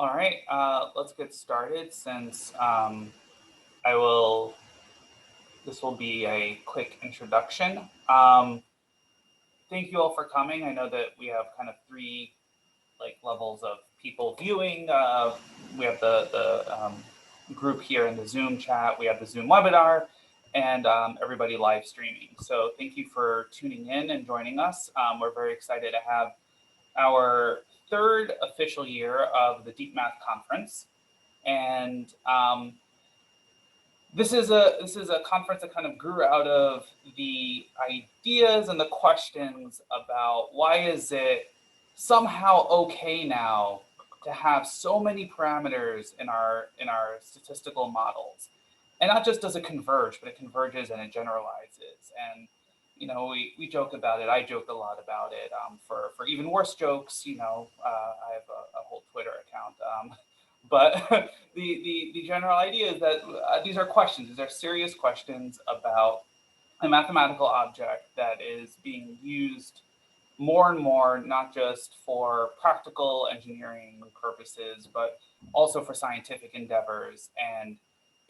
All right, let's get started since I will, this will be a quick introduction. Thank you all for coming. I know that we have kind of three levels of people viewing. We have the group here in the Zoom chat. We have the Zoom webinar and everybody live streaming. So thank you for tuning in and joining us. We're very excited to have our third official year of the DeepMath conference. And this is a conference that kind of grew out of the ideas and the questions about why is it somehow okay now to have so many parameters in our statistical models, and not just does it converge, but it converges and it generalizes. And we joke about it. I joke a lot about it. For even worse jokes, I have a whole Twitter account. But the general idea is that these are questions. These are serious questions about a mathematical object that is being used more and more, not just for practical engineering purposes, but also for scientific endeavors. And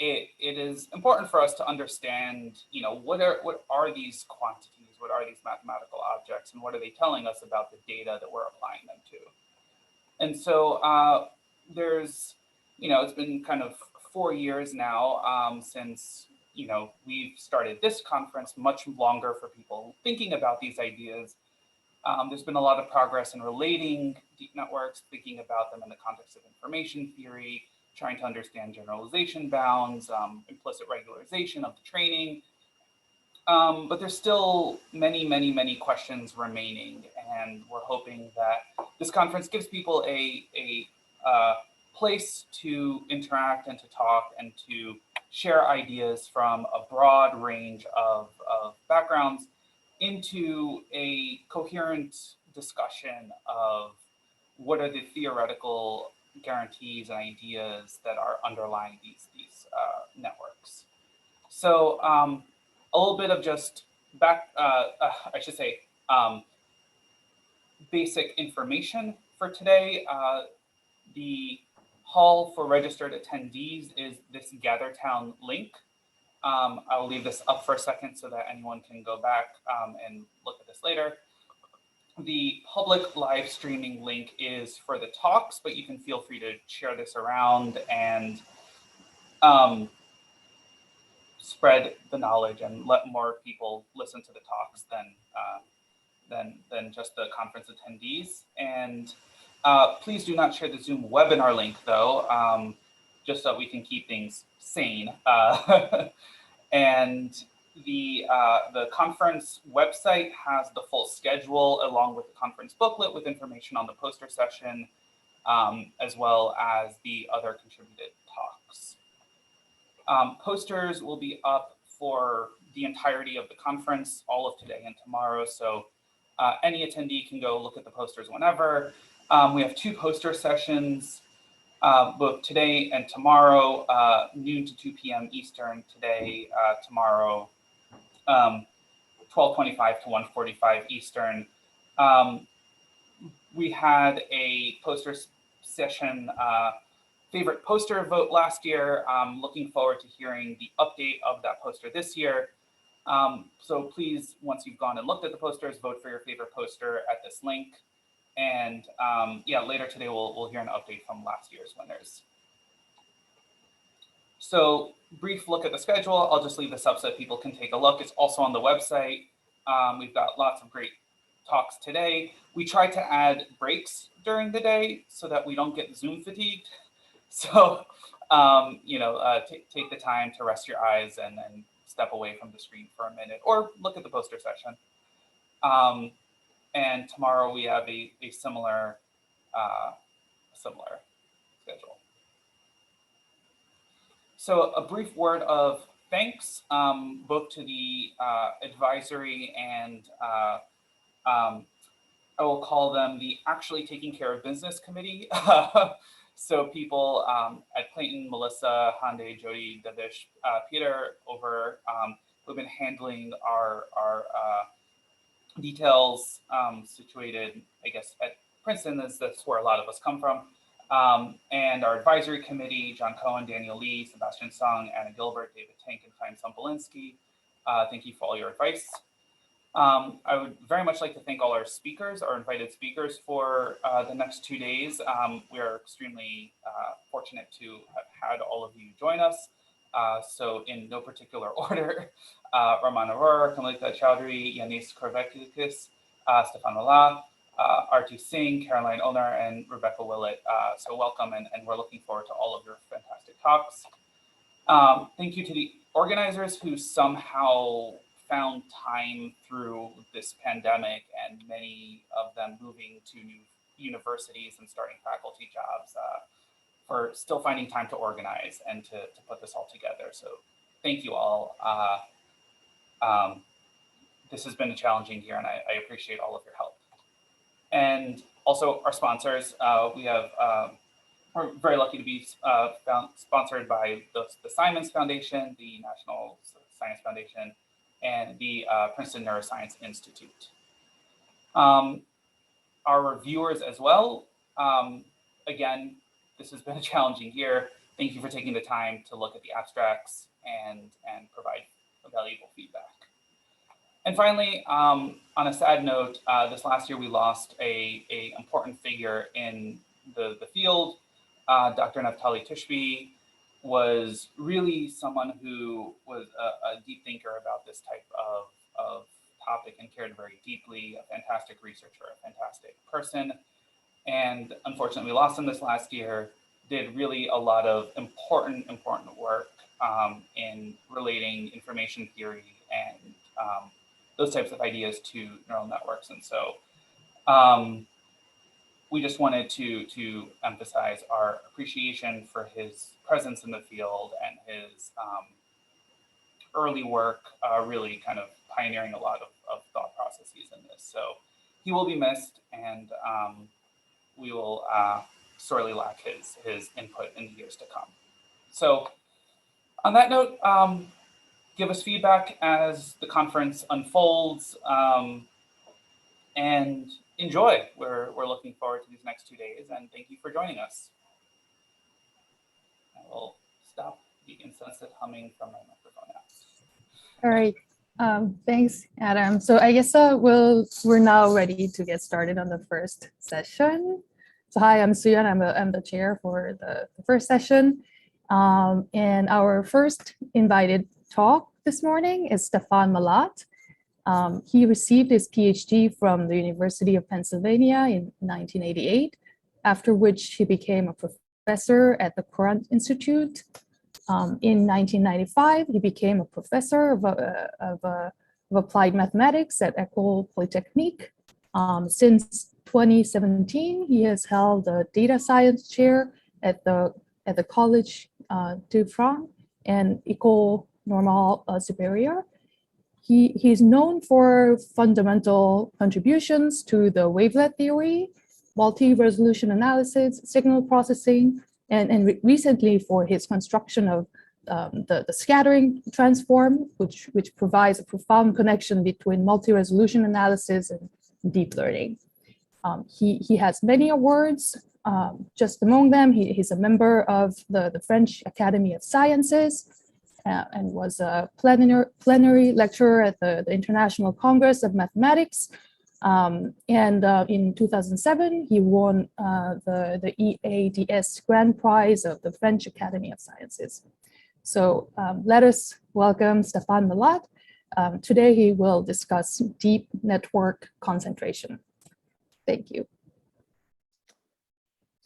it is important for us to understand, what are these quantities, what are these mathematical objects, and what are they telling us about the data that we're applying them to. And so there's, it's been kind of 4 years now since, we've started this conference, much longer for people thinking about these ideas. There's been a lot of progress in relating deep networks, thinking about them in the context of information theory, trying to understand generalization bounds, implicit regularization of the training. But there's still many questions remaining, and we're hoping that this conference gives people a place to interact and to talk and to share ideas from a broad range of backgrounds into a coherent discussion of what are the theoretical guarantees and ideas that are underlying these networks. So a little bit of just basic information for today. The hall for registered attendees is this GatherTown link. I'll leave this up for a second so that anyone can go back and look at this later. The public live streaming link is for the talks, but you can feel free to share this around and spread the knowledge and let more people listen to the talks than just the conference attendees. And please do not share the Zoom webinar link, though, just so we can keep things sane. And the conference website has the full schedule along with the conference booklet with information on the poster session, as well as the other contributed talks. Posters will be up for the entirety of the conference, all of today and tomorrow. So any attendee can go look at the posters whenever. We have 2 poster sessions, both today and tomorrow, noon to 2 p.m. Eastern today, tomorrow, 12:25 to 1:45 Eastern. We had a poster session favorite poster vote last year. I'm looking forward to hearing the update of that poster this year. So please, once you've gone and looked at the posters, vote for your favorite poster at this link. And yeah, later today we'll hear an update from last year's winners. So brief look at the schedule. I'll just leave this up so that people can take a look. It's also on the website. We've got lots of great talks today. We try to add breaks during the day so that we don't get Zoom fatigued. So, take the time to rest your eyes and step away from the screen for a minute or look at the poster session. And tomorrow we have a similar schedule. So a brief word of thanks, both to the advisory and I will call them the actually taking care of business committee. So people at Clayton, Melissa, Hande, Jody, Davish, Peter over who've been handling our details situated, I guess, at Princeton. That's where a lot of us come from. And our advisory committee, John Cohen, Daniel Lee, Sebastian Sung, Anna Gilbert, David Tank, and Chaim Sombolinsky. Thank you for all your advice. I would very much like to thank all our speakers, our invited speakers for the next 2 days. We are extremely fortunate to have had all of you join us. So in no particular order, Raman Arora, Kamlika Chowdhury, Yanis Korvekis, Stephane Mallat, Artu Singh, Caroline Oner, and Rebecca Willett. So welcome, and we're looking forward to all of your fantastic talks. Thank you to the organizers who somehow found time through this pandemic, and many of them moving to new universities and starting faculty jobs, for still finding time to organize and to put this all together. So thank you all. This has been a challenging year, and I appreciate all of your help. And also our sponsors, we're very lucky to be sponsored by the Simons Foundation, the National Science Foundation, and the Princeton Neuroscience Institute. Our reviewers as well, again, this has been a challenging year. Thank you for taking the time to look at the abstracts and provide valuable feedback. And finally, on a sad note, this last year we lost a important figure in the field. Dr. Naftali Tishby was really someone who was a deep thinker about this type of topic and cared very deeply, a fantastic researcher, a fantastic person. And unfortunately, we lost him this last year. Did really a lot of important work in relating information theory and those types of ideas to neural networks. And so we just wanted to emphasize our appreciation for his presence in the field and his early work, really kind of pioneering a lot of thought processes in this. So he will be missed, and we will sorely lack his input in the years to come. So on that note, give us feedback as the conference unfolds, and enjoy. We're looking forward to these next 2 days, and thank you for joining us. I will stop the insensate humming from my microphone now. All right. Thanks, Adam. So I guess we're now ready to get started on the first session. So hi, I'm Suyan. I'm the chair for the first session. And our first invited talk this morning is Stephane Mallat. He received his PhD from the University of Pennsylvania in 1988, after which he became a professor at the Courant Institute. In 1995, he became a professor of applied mathematics at École Polytechnique. Since 2017, he has held a data science chair at the Collège de France and École Normale Supérieure. He is known for fundamental contributions to the wavelet theory, multi-resolution analysis, signal processing, and recently for his construction of the scattering transform, which provides a profound connection between multi-resolution analysis and deep learning. He has many awards. Just among them, he's a member of the French Academy of Sciences, and was a plenary lecturer at the International Congress of Mathematics. In 2007, he won the EADS Grand Prize of the French Academy of Sciences. So let us welcome Stephane Mallat. Today he will discuss deep network concentration. Thank you.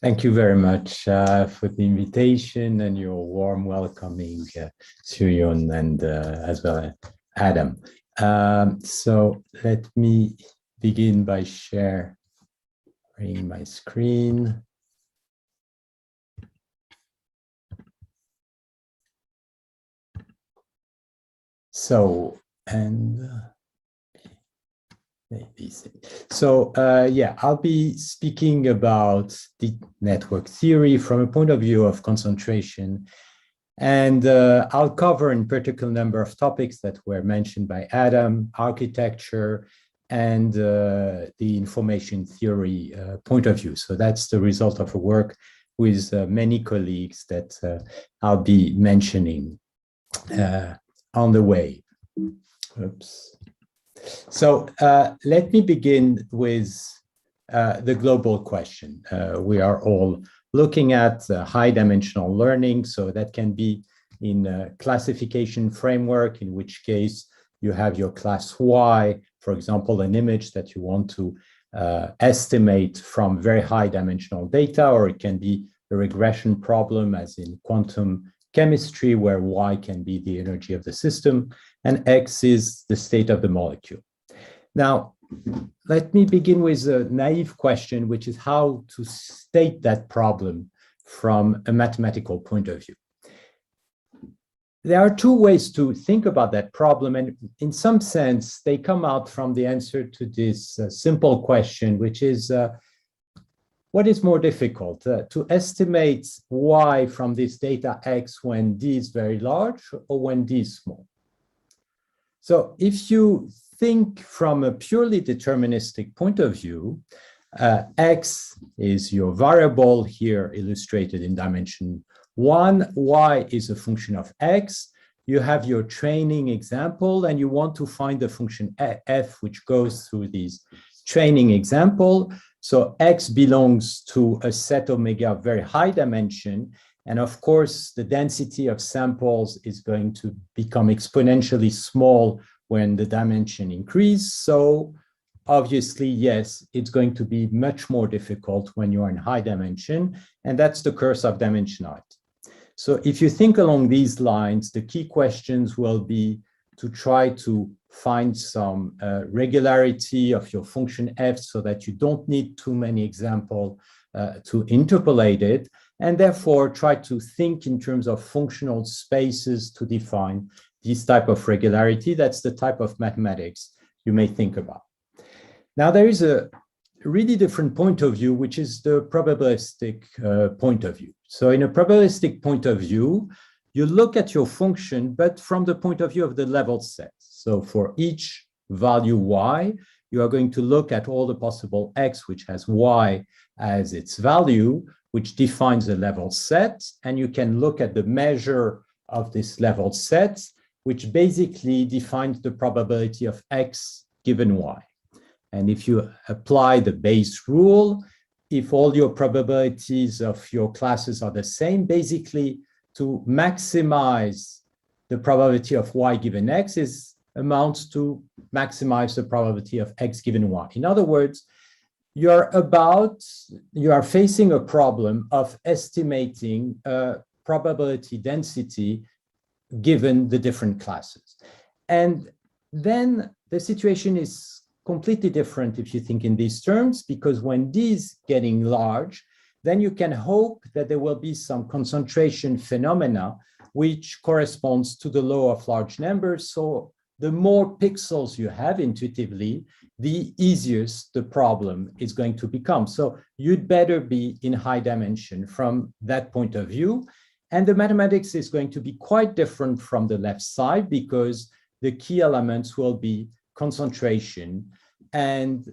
Thank you very much for the invitation and your warm welcoming, Suyon, and as well Adam. So let me begin by sharing my screen. So, yeah, I'll be speaking about deep network theory from a point of view of concentration. And I'll cover in particular number of topics that were mentioned by Adam: architecture, and the information theory point of view. So that's the result of a work with many colleagues that I'll be mentioning on the way. Oops. So let me begin with the global question. We are all looking at high dimensional learning, so that can be in a classification framework, in which case you have your class Y, for example, an image that you want to estimate from very high dimensional data, or it can be a regression problem as in quantum chemistry, where Y can be the energy of the system and X is the state of the molecule. Now, let me begin with a naive question, which is how to state that problem from a mathematical point of view. There are two ways to think about that problem, and in some sense, they come out from the answer to this simple question, which is, what is more difficult, to estimate Y from this data X when D is very large or when D is small? So if you think from a purely deterministic point of view, X is your variable here illustrated in dimension 1, Y is a function of X. You have your training example and you want to find the function F which goes through these training example. So X belongs to a set omega of very high dimension. And of course, the density of samples is going to become exponentially small when the dimension increases. So obviously, yes, it's going to be much more difficult when you're in high dimension. And that's the curse of dimensionality. So if you think along these lines, the key questions will be to try to find some regularity of your function F so that you don't need too many examples to interpolate it, and therefore try to think in terms of functional spaces to define this type of regularity. That's the type of mathematics you may think about. Now, there is a really different point of view, which is the probabilistic point of view. So in a probabilistic point of view, you look at your function, but from the point of view of the level set. So for each value Y, you are going to look at all the possible X, which has Y as its value, which defines a level set. And you can look at the measure of this level set, which basically defines the probability of X given Y. And if you apply the Bayes rule, if all your probabilities of your classes are the same, basically to maximize the probability of Y given X amounts to maximize the probability of X given Y. In other words, you are facing a problem of estimating probability density given the different classes. And then the situation is completely different if you think in these terms, because when D is getting large, then you can hope that there will be some concentration phenomena which corresponds to the law of large numbers. So the more pixels you have intuitively, the easier the problem is going to become. So you'd better be in high dimension from that point of view. And the mathematics is going to be quite different from the left side, because the key elements will be concentration and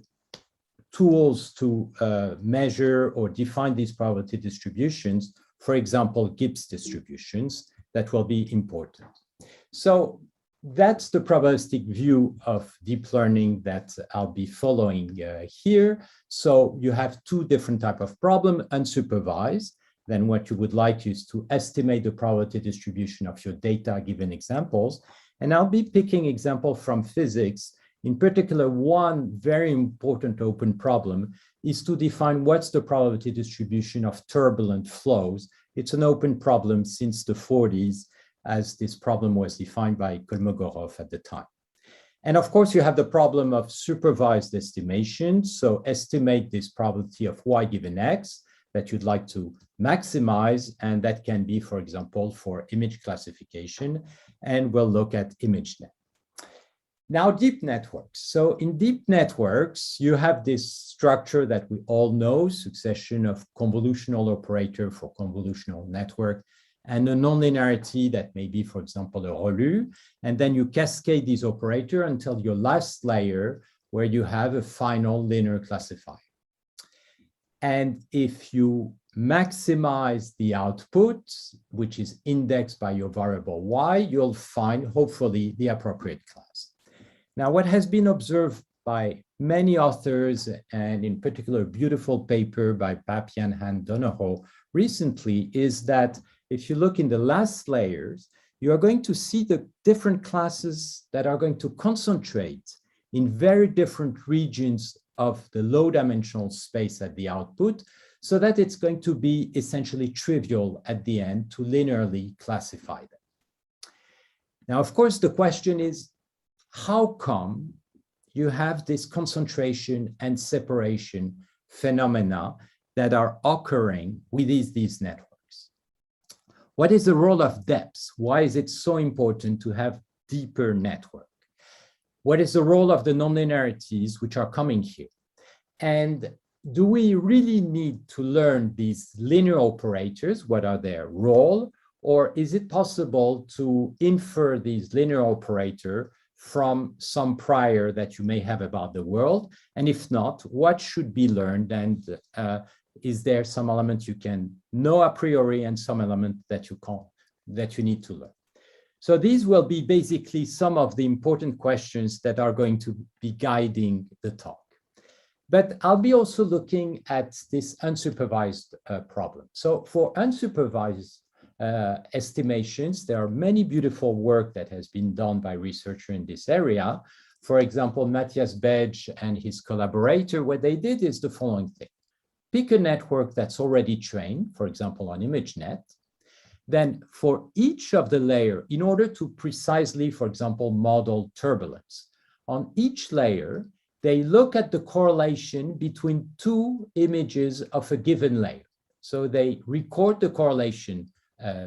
tools to measure or define these probability distributions, for example, Gibbs distributions, that will be important. So that's the probabilistic view of deep learning that I'll be following here. So you have two different types of problem, unsupervised. Then what you would like is to estimate the probability distribution of your data given examples. And I'll be picking example from physics. In particular, one very important open problem is to define what's the probability distribution of turbulent flows. It's an open problem since the 40s, as this problem was defined by Kolmogorov at the time. And of course, you have the problem of supervised estimation. So estimate this probability of Y given X that you'd like to maximize. And that can be, for example, for image classification. And we'll look at ImageNet. Now, deep networks. So in deep networks, you have this structure that we all know, succession of convolutional operator for convolutional network, and a nonlinearity that may be, for example, a ReLU. And then you cascade these operators until your last layer, where you have a final linear classifier. And if you maximize the output, which is indexed by your variable y, you'll find hopefully the appropriate class. Now, what has been observed by many authors, and in particular, a beautiful paper by Papian and Donahoe recently, is that if you look in the last layers, you are going to see the different classes that are going to concentrate in very different regions of the low-dimensional space at the output, so that it's going to be essentially trivial at the end to linearly classify them. Now, of course, the question is, how come you have this concentration and separation phenomena that are occurring with these networks? What is the role of depth? Why is it so important to have deeper network? What is the role of the nonlinearities which are coming here? And do we really need to learn these linear operators? What are their role? Or is it possible to infer these linear operators from some prior that you may have about the world? And if not, what should be learned? And is there some element you can know a priori and some element that you need to learn? So these will be basically some of the important questions that are going to be guiding the talk. But I'll be also looking at this unsupervised problem. So for unsupervised estimations, there are many beautiful work that has been done by researchers in this area. For example, Matthias Bedge and his collaborator, what they did is the following thing. Pick a network that's already trained, for example, on ImageNet. Then for each of the layer, in order to precisely, for example, model turbulence, on each layer, they look at the correlation between two images of a given layer. So they record the correlation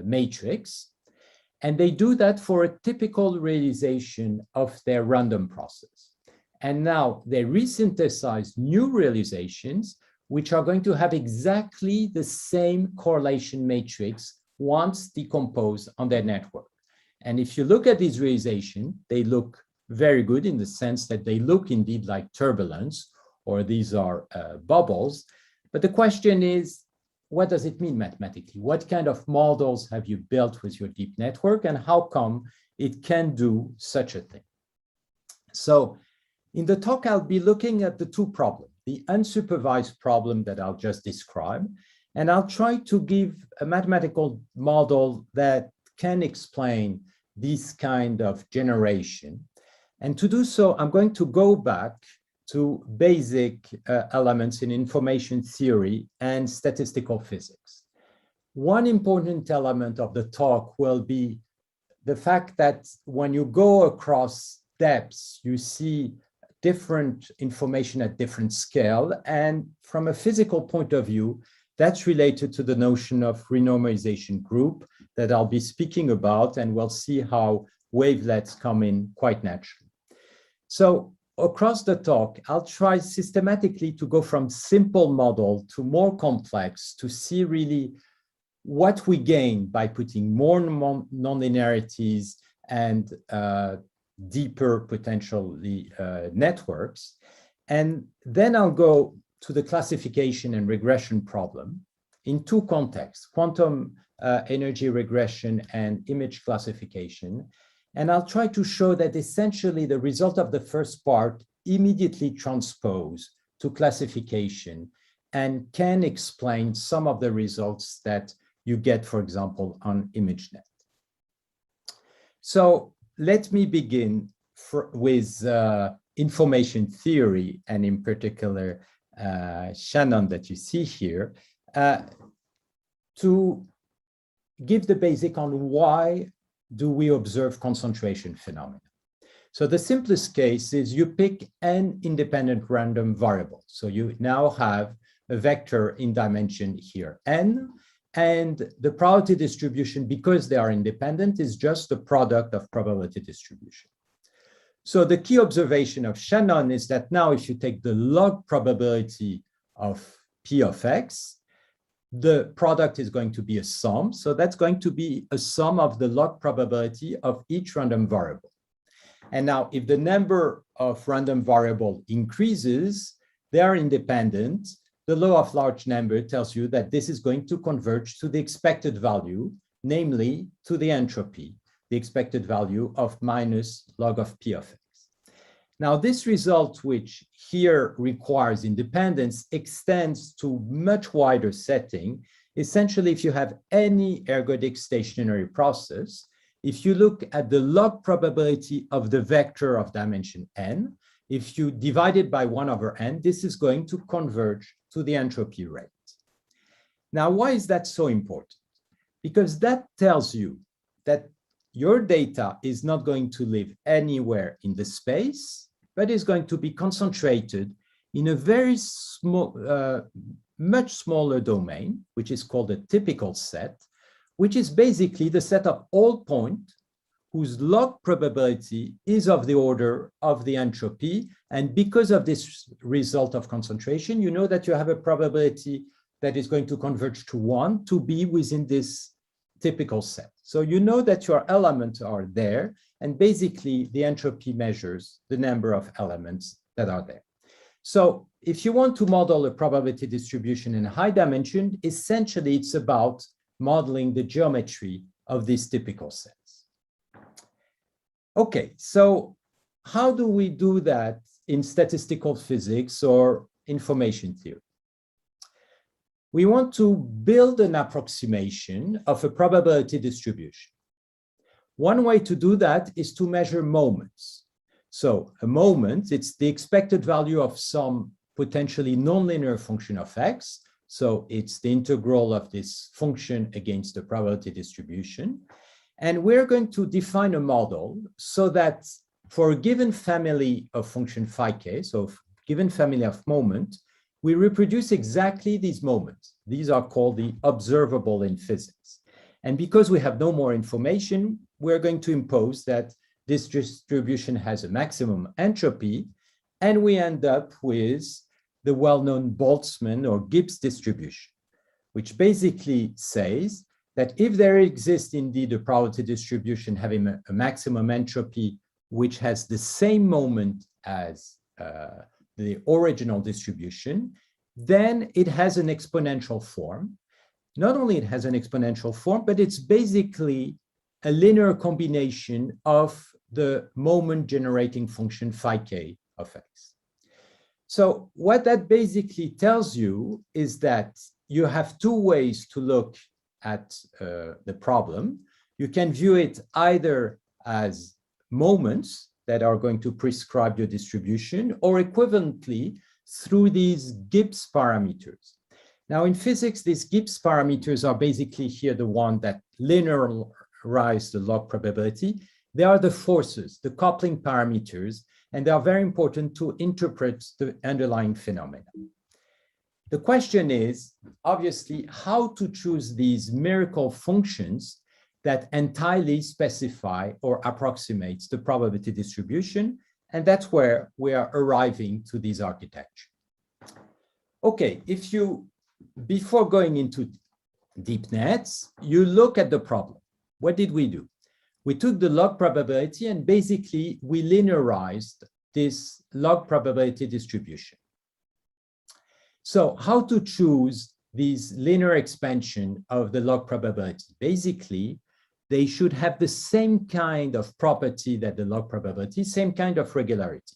matrix, and they do that for a typical realization of their random process. And now they resynthesize new realizations, which are going to have exactly the same correlation matrix once decomposed on their network. And if you look at these realizations, they look very good in the sense that they look indeed like turbulence, or these are bubbles. But the question is, what does it mean mathematically? What kind of models have you built with your deep network, and how come it can do such a thing? So in the talk, I'll be looking at the two problems, the unsupervised problem that I'll just describe, and I'll try to give a mathematical model that can explain this kind of generation. And to do so, I'm going to go back to basic elements in information theory and statistical physics. One important element of the talk will be the fact that when you go across depths, you see different information at different scale. And from a physical point of view, that's related to the notion of renormalization group that I'll be speaking about, and we'll see how wavelets come in quite naturally. So across the talk, I'll try systematically to go from simple model to more complex to see really what we gain by putting more nonlinearities and deeper potentially networks. And then I'll go to the classification and regression problem in two contexts, quantum energy regression and image classification. And I'll try to show that essentially the result of the first part immediately transpose to classification and can explain some of the results that you get, for example, on ImageNet. So let me begin with information theory, and in particular, Shanel that you see here, to give the basic on why do we observe concentration phenomena. So the simplest case is you pick n independent random variable. So you now have a vector in dimension here, n, and the probability distribution, because they are independent, is just the product of probability distribution. So the key observation of Shanel is that now if you take the log probability of p of x, the product is going to be a sum. So that's going to be a sum of the log probability of each random variable. And now if the number of random variable increases, they are independent. the law of large number tells you that this is going to converge to the expected value, namely to the entropy, the expected value of minus log of P of x. Now, this result, which here requires independence, extends to much wider setting. Essentially, if you have any ergodic stationary process, if you look at the log probability of the vector of dimension n, if you divide it by 1/n, this is going to converge to the entropy rate. Now, why is that so important? Because that tells you that your data is not going to live anywhere in the space, but is going to be concentrated in a very small, much smaller domain, which is called a typical set, which is basically the set of all points whose log probability is of the order of the entropy. And because of this result of concentration, you know that you have a probability that is going to converge to 1 to be within this typical set. So you know that your elements are there, and basically the entropy measures the number of elements that are there. So if you want to model a probability distribution in high dimension, essentially it's about modeling the geometry of these typical sets. Okay, so how do we do that in statistical physics or information theory? We want to build an approximation of a probability distribution. One way to do that is to measure moments. So a moment, it's the expected value of some potentially nonlinear function of x. So it's the integral of this function against the probability distribution. And we're going to define a model so that for a given family of function phi k, so given family of moment, we reproduce exactly these moments. These are called the observable in physics. And because we have no more information, we're going to impose that this distribution has a maximum entropy, and we end up with the well-known Boltzmann or Gibbs distribution, which basically says that if there exists indeed a probability distribution having a maximum entropy which has the same moment as the original distribution, then it has an exponential form. Not only it has an exponential form, but it's basically a linear combination of the moment generating function phi k of x. So what that basically tells you is that you have two ways to look at the problem. You can view it either as moments that are going to prescribe your distribution, or equivalently through these Gibbs parameters. Now in physics, these Gibbs parameters are basically here the one that linearize the log probability. They are the forces, the coupling parameters, and they are very important to interpret the underlying phenomena. The question is, obviously, how to choose these miracle functions that entirely specify or approximates the probability distribution, and that's where we are arriving to this architecture. Okay, if you, before going into deep nets, you look at the problem. What did we do? We took the log probability and basically we linearized this log probability distribution. So how to choose this linear expansion of the log probability? Basically, they should have the same kind of property that the log probability, same kind of regularity.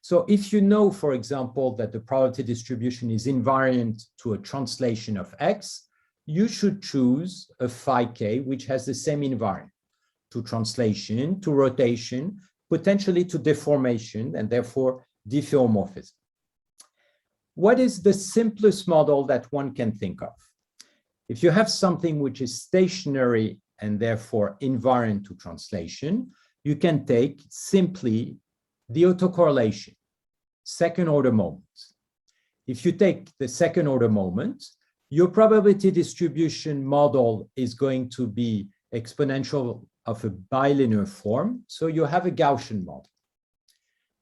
So if you know, for example, that the probability distribution is invariant to a translation of x, you should choose a phi k which has the same invariant to translation, to rotation, potentially to deformation, and therefore diffeomorphism. What is the simplest model that one can think of? If you have something which is stationary and therefore invariant to translation, you can take simply the autocorrelation, second order moments. If you take the second order moment, your probability distribution model is going to be exponential of a bilinear form, so you have a Gaussian model.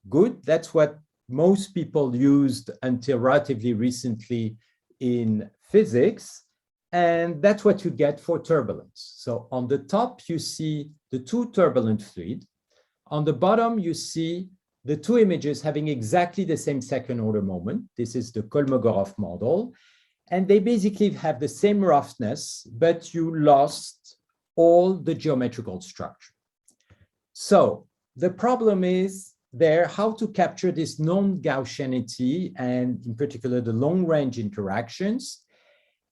Good, that's what most people used until relatively recently in physics, and that's what you get for turbulence. So on the top, you see the two turbulent fluids. On the bottom, you see the two images having exactly the same second order moment. This is the Kolmogorov model. And they basically have the same roughness, but you lost all the geometrical structure. So the problem is there how to capture this non-Gaussianity and in particular the long-range interactions.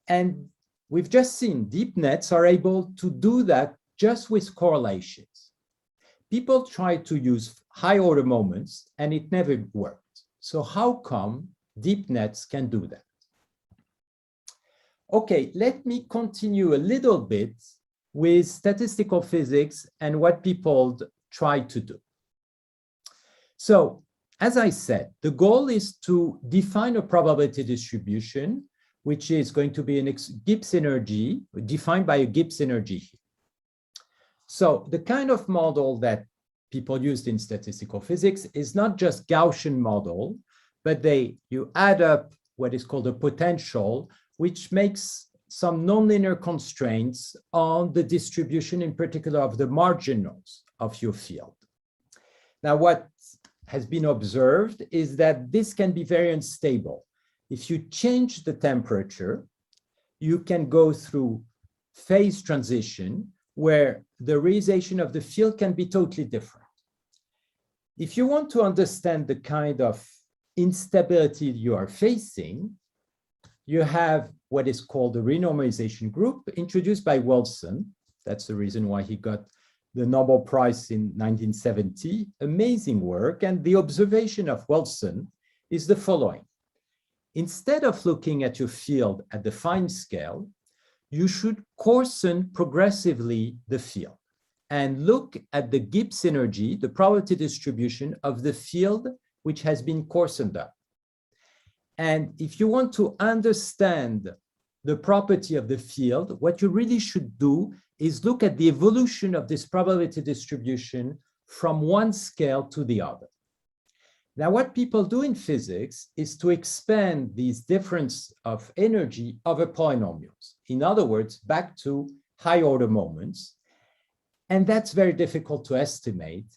And we've just seen deep nets are able to do that just with correlations. People try to use high order moments and it never worked. So how come deep nets can do that? Okay, let me continue a little bit with statistical physics and what people try to do. So, as I said, the goal is to define a probability distribution, which is going to be a Gibbs energy, defined by a Gibbs energy here. So, the kind of model that people used in statistical physics is not just Gaussian model, but you add up what is called a potential, which makes some nonlinear constraints on the distribution, in particular of the marginals of your field. Now, what has been observed is that this can be very unstable. If you change the temperature, you can go through phase transition where the realization of the field can be totally different. If you want to understand the kind of instability you are facing, you have what is called the renormalization group introduced by Wilson. That's the reason why he got the Nobel Prize in 1970. Amazing work. And the observation of Wilson is the following. Instead of looking at your field at the fine scale, you should coarsen progressively the field and look at the Gibbs energy, the probability distribution of the field which has been coarsened up. And if you want to understand the property of the field, what you really should do is look at the evolution of this probability distribution from one scale to the other. Now, what people do in physics is to expand these difference of energy over polynomials. In other words, back to high order moments. And that's very difficult to estimate.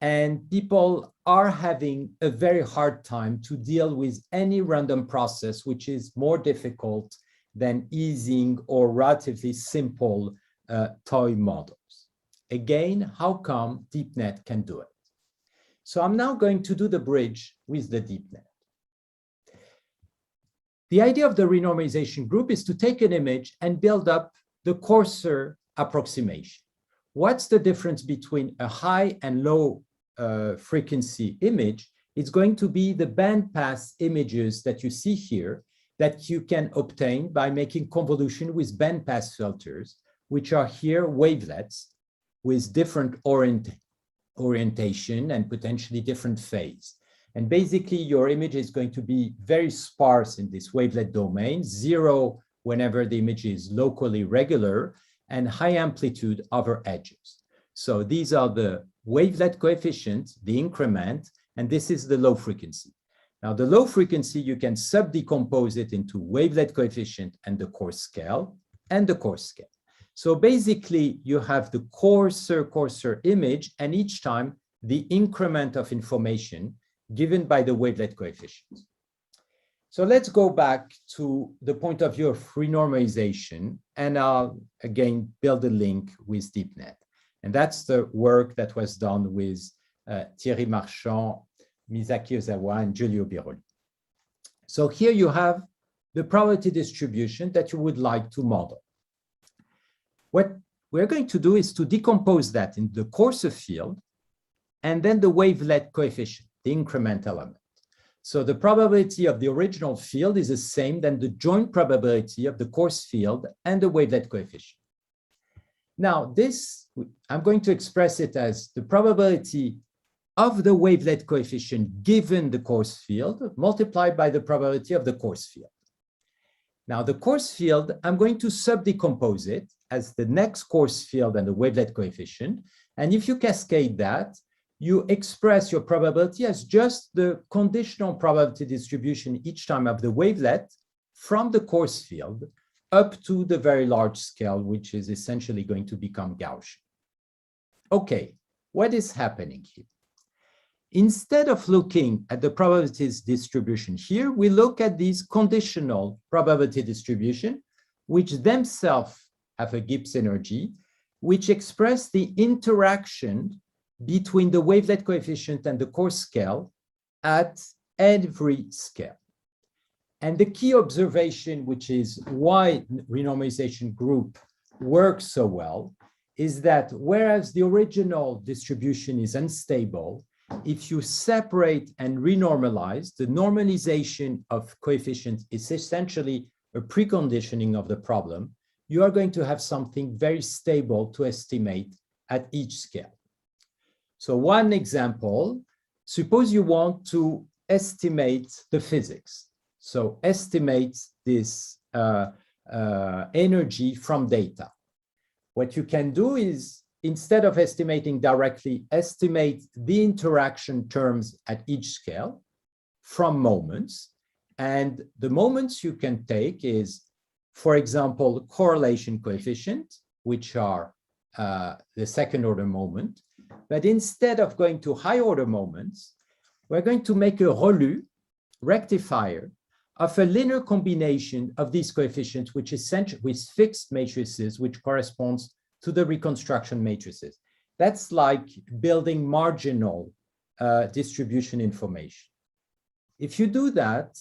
And people are having a very hard time to deal with any random process, which is more difficult than Ising or relatively simple toy models. Again, how come DeepNet can do it? So I'm now going to do the bridge with the DeepNet. The idea of the renormalization group is to take an image and build up the coarser approximation. What's the difference between a high and low frequency image? It's going to be the bandpass images that you see here that you can obtain by making convolution with bandpass filters, which are here wavelets with different orientation and potentially different phase. And basically your image is going to be very sparse in this wavelet domain, 0 whenever the image is locally regular, and high amplitude over edges. So these are the wavelet coefficients, the increment, and this is the low frequency. Now the low frequency, you can sub-decompose it into wavelet coefficient and the coarse scale and the coarse scale. So basically you have the coarser image, and each time the increment of information given by the wavelet coefficient. So let's go back to the point of view of renormalization, and I'll again build a link with DeepNet. And that's the work that was done with Thierry Marchand, Misaki Ozawa, and Giulio Biroli. So here you have the probability distribution that you would like to model. What we're going to do is to decompose that in the coarser field and then the wavelet coefficient, the increment element. So the probability of the original field is the same than the joint probability of the coarse field and the wavelet coefficient. Now this, I'm going to express it as the probability of the wavelet coefficient given the coarse field multiplied by the probability of the coarse field. Now the coarse field, I'm going to sub-decompose it as the next coarse field and the wavelet coefficient. And if you cascade that, you express your probability as just the conditional probability distribution each time of the wavelet from the coarse field up to the very large scale, which is essentially going to become Gaussian. Okay, what is happening here? instead of looking at the probabilities distribution here, we look at these conditional probability distribution, which themselves have a Gibbs energy, which express the interaction between the wavelet coefficient and the coarse scale at every scale. And the key observation, which is why renormalization group works so well, is that whereas the original distribution is unstable, if you separate and renormalize, the normalization of coefficients is essentially a preconditioning of the problem. You are going to have something very stable to estimate at each scale. So one example, suppose you want to estimate the physics. So estimate this energy from data. What you can do is, instead of estimating directly, estimate the interaction terms at each scale from moments. And the moments you can take is, for example, correlation coefficient, which are the second order moment. But instead of going to high order moments, we're going to make a ReLU, rectifier, of a linear combination of these coefficients, which is with fixed matrices, which corresponds to the reconstruction matrices. That's like building marginal distribution information. If you do that,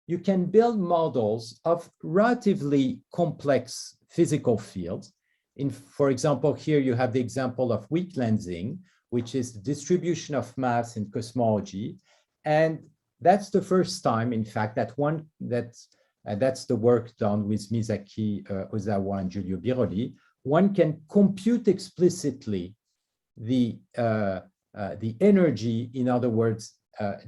you can build models of relatively complex physical fields. For example, here you have the example of weak lensing, which is the distribution of mass in cosmology. And that's the first time, in fact, that that's the work done with Misaki Ozawa and Giulio Biroli. One can compute explicitly the energy, in other words,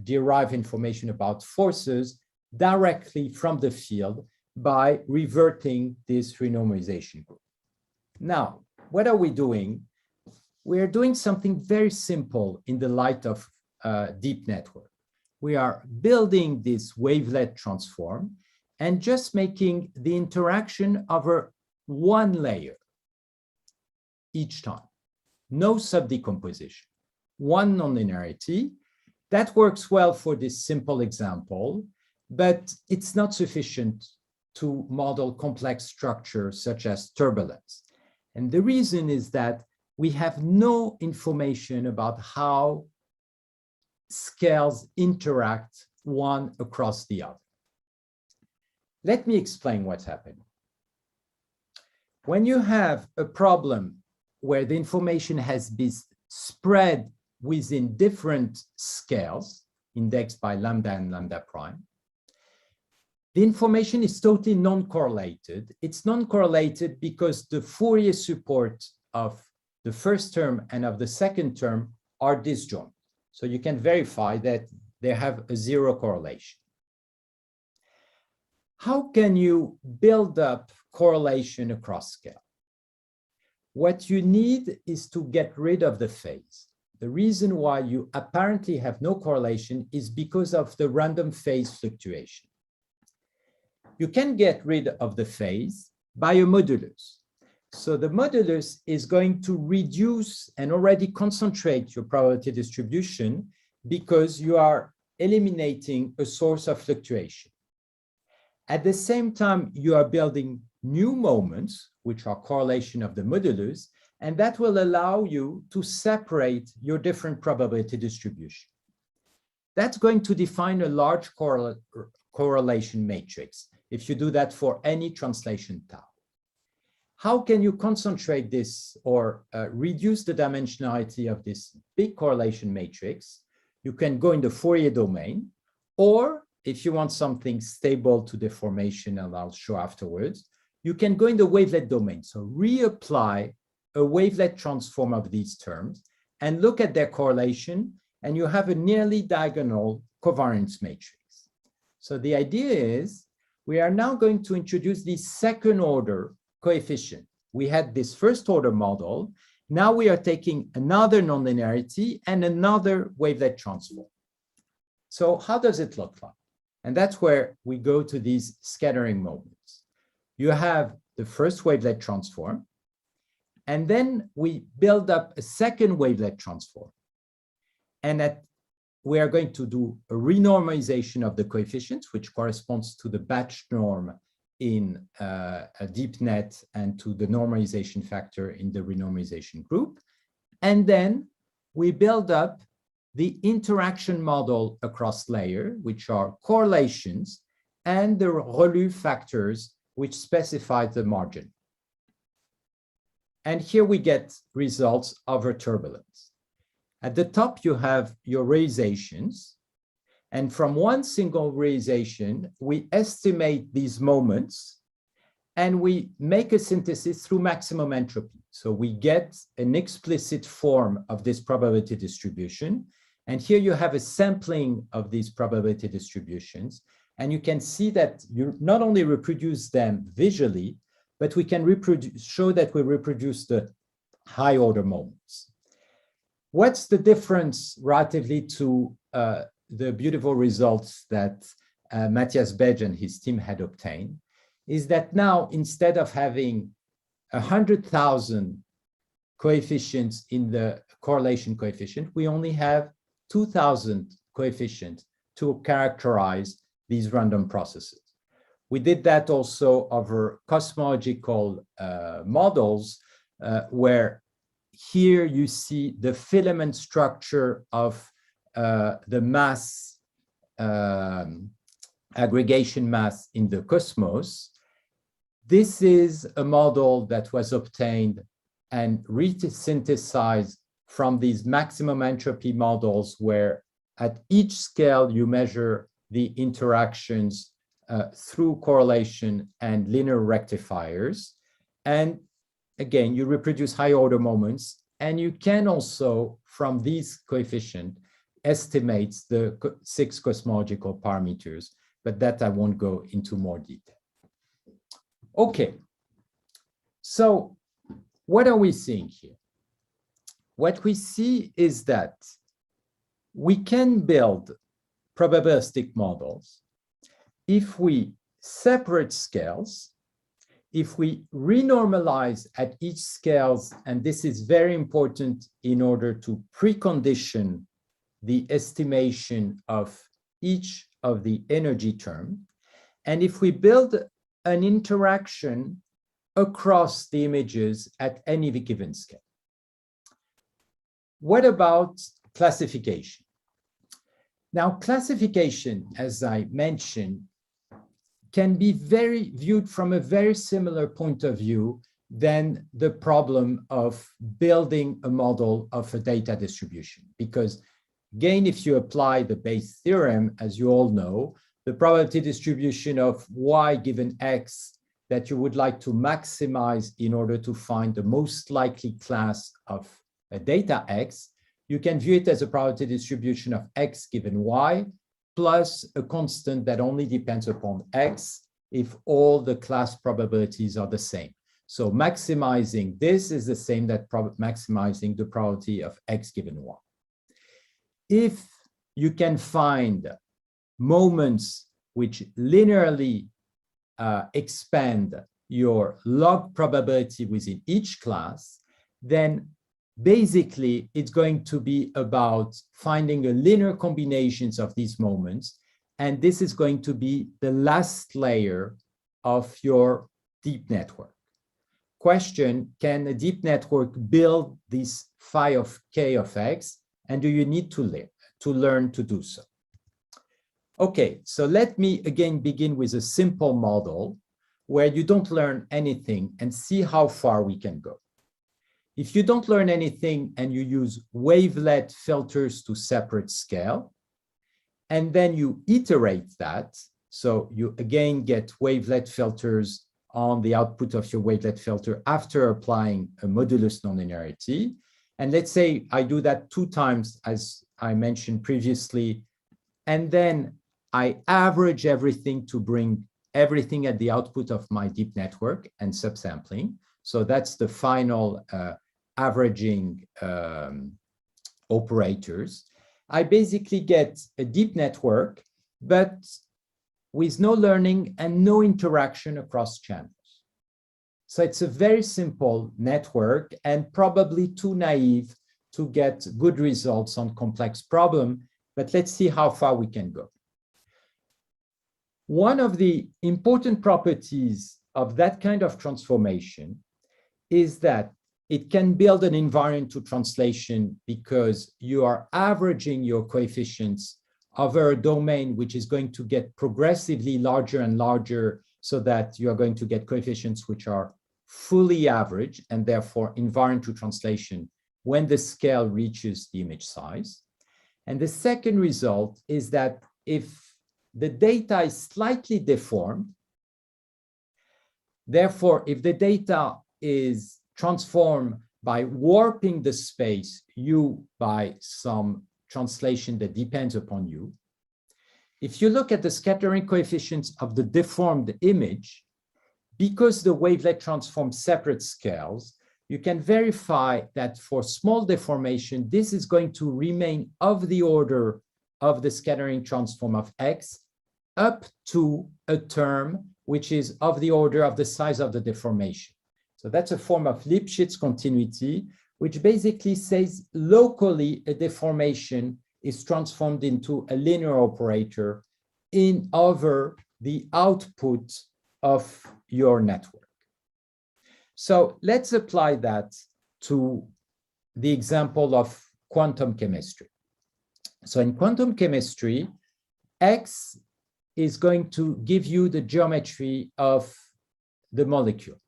derive information about forces directly from the field by reverting this renormalization group. Now, what are we doing? We're doing something very simple in the light of deep network. We are building this wavelet transform and just making the interaction over one layer each time. No subdecomposition, one nonlinearity. That works well for this simple example, but it's not sufficient to model complex structures such as turbulence. And the reason is that we have no information about how scales interact one across the other. Let me explain what's happening. When you have a problem where the information has been spread within different scales, indexed by lambda and lambda prime, the information is totally non-correlated. It's non-correlated because the Fourier support of the first term and of the second term are disjoint. So you can verify that they have a zero correlation. How can you build up correlation across scale? What you need is to get rid of the phase. The reason why you apparently have no correlation is because of the random phase fluctuation. You can get rid of the phase by a modulus. So the modulus is going to reduce and already concentrate your probability distribution because you are eliminating a source of fluctuation. At the same time, you are building new moments, which are correlation of the modulus, and that will allow you to separate your different probability distribution. That's going to define a large correlation matrix if you do that for any translation tau. How can you concentrate this or reduce the dimensionality of this big correlation matrix? You can go in the Fourier domain, or if you want something stable to deformation, and I'll show afterwards, you can go in the wavelet domain. So reapply a wavelet transform of these terms and look at their correlation, and you have a nearly diagonal covariance matrix. So the idea is we are now going to introduce the second order coefficient. We had this first order model. Now we are taking another nonlinearity and another wavelet transform. So how does it look like? And that's where we go to these scattering moments. You have the first wavelet transform, and then we build up a second wavelet transform. And at we are going to do a renormalization of the coefficients, which corresponds to the batch norm in a DeepNet and to the normalization factor in the renormalization group. And then we build up the interaction model across layer, which are correlations, and the Relu factors, which specify the margin. And here we get results over turbulence. At the top, you have your realizations. And from one single realization, we estimate these moments and we make a synthesis through maximum entropy. So we get an explicit form of this probability distribution. And here you have a sampling of these probability distributions. And you can see that you not only reproduce them visually, but we can show that we reproduce the high order moments. What's the difference relatively to the beautiful results that Matthias Bedge and his team had obtained? Is that now, instead of having 100,000 coefficients in the correlation coefficient, we only have 2,000 coefficients to characterize these random processes. We did that also over cosmological models, where here you see the filament structure of the mass, aggregation mass in the cosmos. This is a model that was obtained and re-synthesized from these maximum entropy models, where at each scale you measure the interactions through correlation and linear rectifiers. And again, you reproduce high order moments, and you can also, from these coefficients, estimate the 6 cosmological parameters, but that I won't go into more detail. Okay, so what are we seeing here? What we see is that we can build probabilistic models if we separate scales, if we renormalize at each scales, and this is very important in order to precondition the estimation of each of the energy term, and if we build an interaction across the images at any given scale. What about classification? Now, classification, as I mentioned, can be viewed from a very similar point of view than the problem of building a model of a data distribution. Because again, if you apply the Bayes theorem, as you all know, the probability distribution of y given x that you would like to maximize in order to find the most likely class of a data x, you can view it as a probability distribution of x given y plus a constant that only depends upon x if all the class probabilities are the same. So maximizing this is the same that maximizing the probability of x given y. If you can find moments which linearly expand your log probability within each class, then basically it's going to be about finding a linear combinations of these moments, and this is going to be the last layer of your deep network. Question: can a deep network build this phi of k of x, and do you need to learn to do so? Okay, so let me again begin with a simple model where you don't learn anything and see how far we can go. If you don't learn anything and you use wavelet filters to separate scale, and then you iterate that, so you again get wavelet filters on the output of your wavelet filter after applying a modulus nonlinearity. And let's say I do that 2 times, as I mentioned previously, and then I average everything to bring everything at the output of my deep network and subsampling. So that's the final averaging operators. I basically get a deep network, but with no learning and no interaction across channels. So it's a very simple network and probably too naive to get good results on complex problem. but let's see how far we can go. One of the important properties of that kind of transformation is that it can build an invariant to translation because you are averaging your coefficients over a domain which is going to get progressively larger and larger, so that you are going to get coefficients which are fully average and therefore invariant to translation when the scale reaches the image size. And the second result is that if the data is slightly deformed, therefore, if the data is transformed by warping the space U by some translation that depends upon U, if you look at the scattering coefficients of the deformed image, because the wavelet transforms separate scales, you can verify that for small deformation, this is going to remain of the order of the scattering transform of X up to a term which is of the order of the size of the deformation. So that's a form of Lipschitz continuity, which basically says locally a deformation is transformed into a linear operator in over the output of your network. So let's apply that to the example of quantum chemistry. So in quantum chemistry, X is going to give you the geometry of the molecule.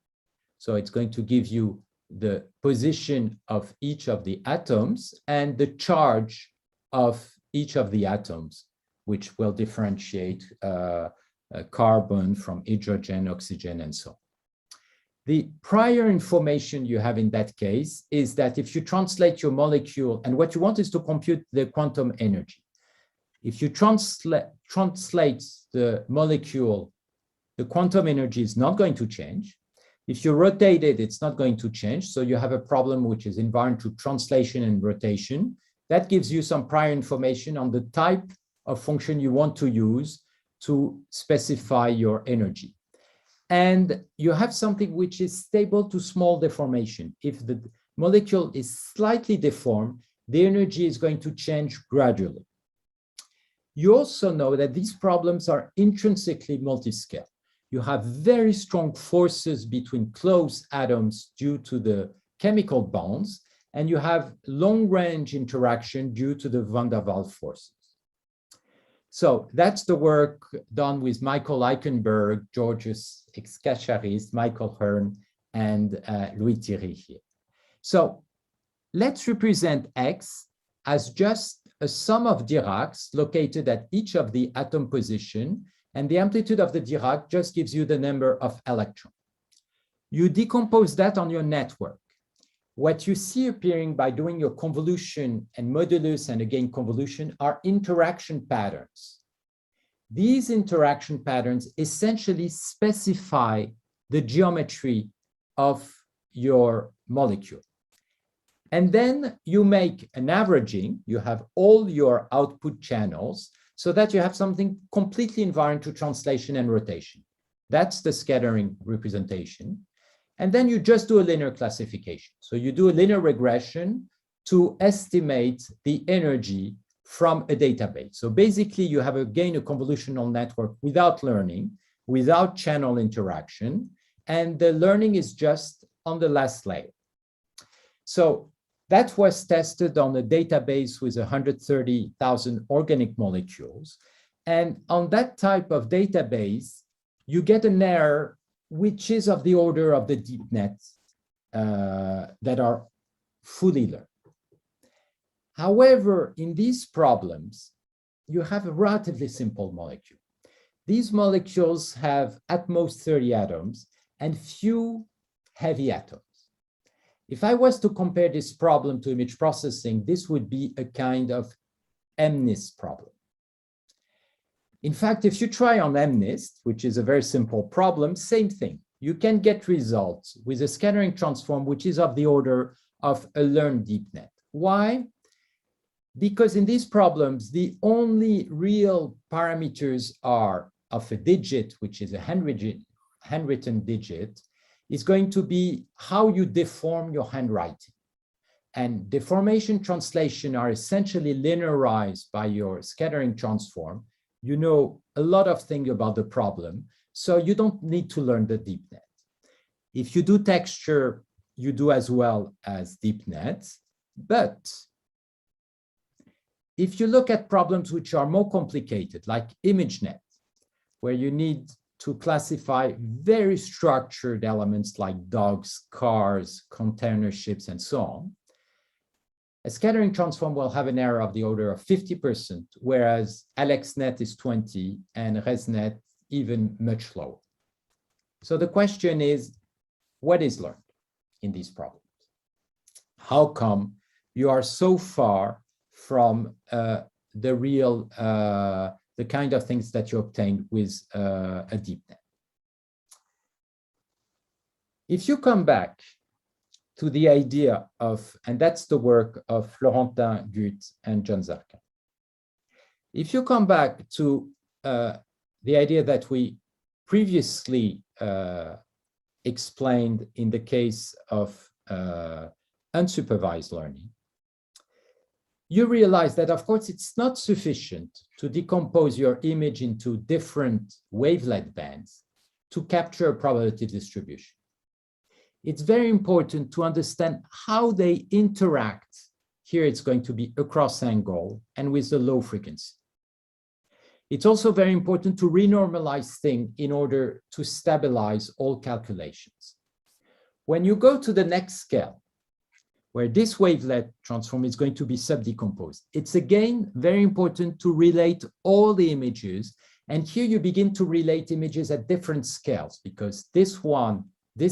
So it's going to give you the position of each of the atoms and the charge of each of the atoms, which will differentiate carbon from hydrogen, oxygen, and so on. The prior information you have in that case is that if you translate your molecule, and what you want is to compute the quantum energy. If you translate the molecule, the quantum energy is not going to change. If you rotate it, it's not going to change. So you have a problem which is invariant to translation and rotation. That gives you some prior information on the type of function you want to use to specify your energy. And you have something which is stable to small deformation. If the molecule is slightly deformed, the energy is going to change gradually. You also know that these problems are intrinsically multiscale. You have very strong forces between close atoms due to the chemical bonds, and you have long-range interaction due to the van der Waals forces. So that's the work done with Michael Eichenberg, Georgios Xkacharis, Michael Hearn, and Louis Thierry here. So let's represent X as just a sum of Diracs located at each of the atom position, and the amplitude of the Dirac just gives you the number of electrons. You decompose that on your network. What you see appearing by doing your convolution and modulus and again convolution are interaction patterns. These interaction patterns essentially specify the geometry of your molecule. And then you make an averaging, you have all your output channels so that you have something completely invariant to translation and rotation. That's the scattering representation. And then you just do a linear classification. So you do a linear regression to estimate the energy from a database. So basically you have again a convolutional network without learning, without channel interaction, and the learning is just on the last layer. So that was tested on a database with 130,000 organic molecules. And on that type of database, you get an error which is of the order of the DeepMath that are fully learned. However, in these problems, you have a relatively simple molecule. These molecules have at most 30 atoms and few heavy atoms. If I was to compare this problem to image processing, this would be a kind of MNIST problem. In fact, if you try on MNIST, which is a very simple problem, same thing. You can get results with a scattering transform, which is of the order of a learned DeepNet. Why? Because in these problems, the only real parameters are of a digit, which is a handwritten digit, is going to be how you deform your handwriting. and deformation translation are essentially linearized by your scattering transform, you know a lot of things about the problem, so you don't need to learn the DeepNet. If you do texture, you do as well as DeepNet, but if you look at problems which are more complicated, like ImageNet, where you need to classify very structured elements like dogs, cars, container ships, and so on, a scattering transform will have an error of the order of 50%, whereas AlexNet is 20% and ResNet even much lower. So the question is, what is learned in these problems? How come you are so far from the real, the kind of things that you obtained with a DeepNet? If you come back to the idea of, and that's the work of Florentin Guth and John Zarkin. If you come back to the idea that we previously explained in the case of unsupervised learning, you realize that, of course, it's not sufficient to decompose your image into different wavelet bands to capture a probability distribution. It's very important to understand how they interact. Here it's going to be across angle and with the low frequency. It's also very important to renormalize things in order to stabilize all calculations. When you go to the next scale, where this wavelet transform is going to be subdecomposed, it's again very important to relate all the images. And here you begin to relate images at different scales, because this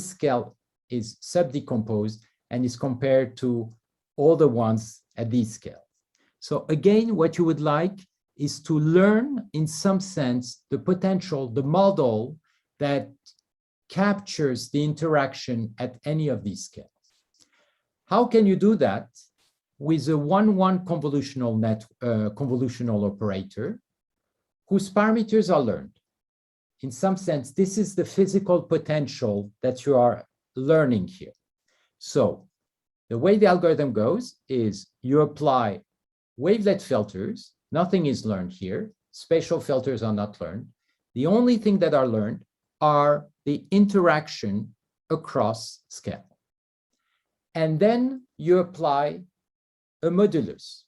scale is subdecomposed and is compared to all the ones at these scales. So again, what you would like is to learn, in some sense, the potential, the model that captures the interaction at any of these scales. How can you do that? With a 1-1 convolutional operator whose parameters are learned. In some sense, this is the physical potential that you are learning here. So the way the algorithm goes is you apply wavelet filters. Nothing is learned here. Spatial filters are not learned. The only thing that are learned are the interaction across scale. And then you apply a modulus.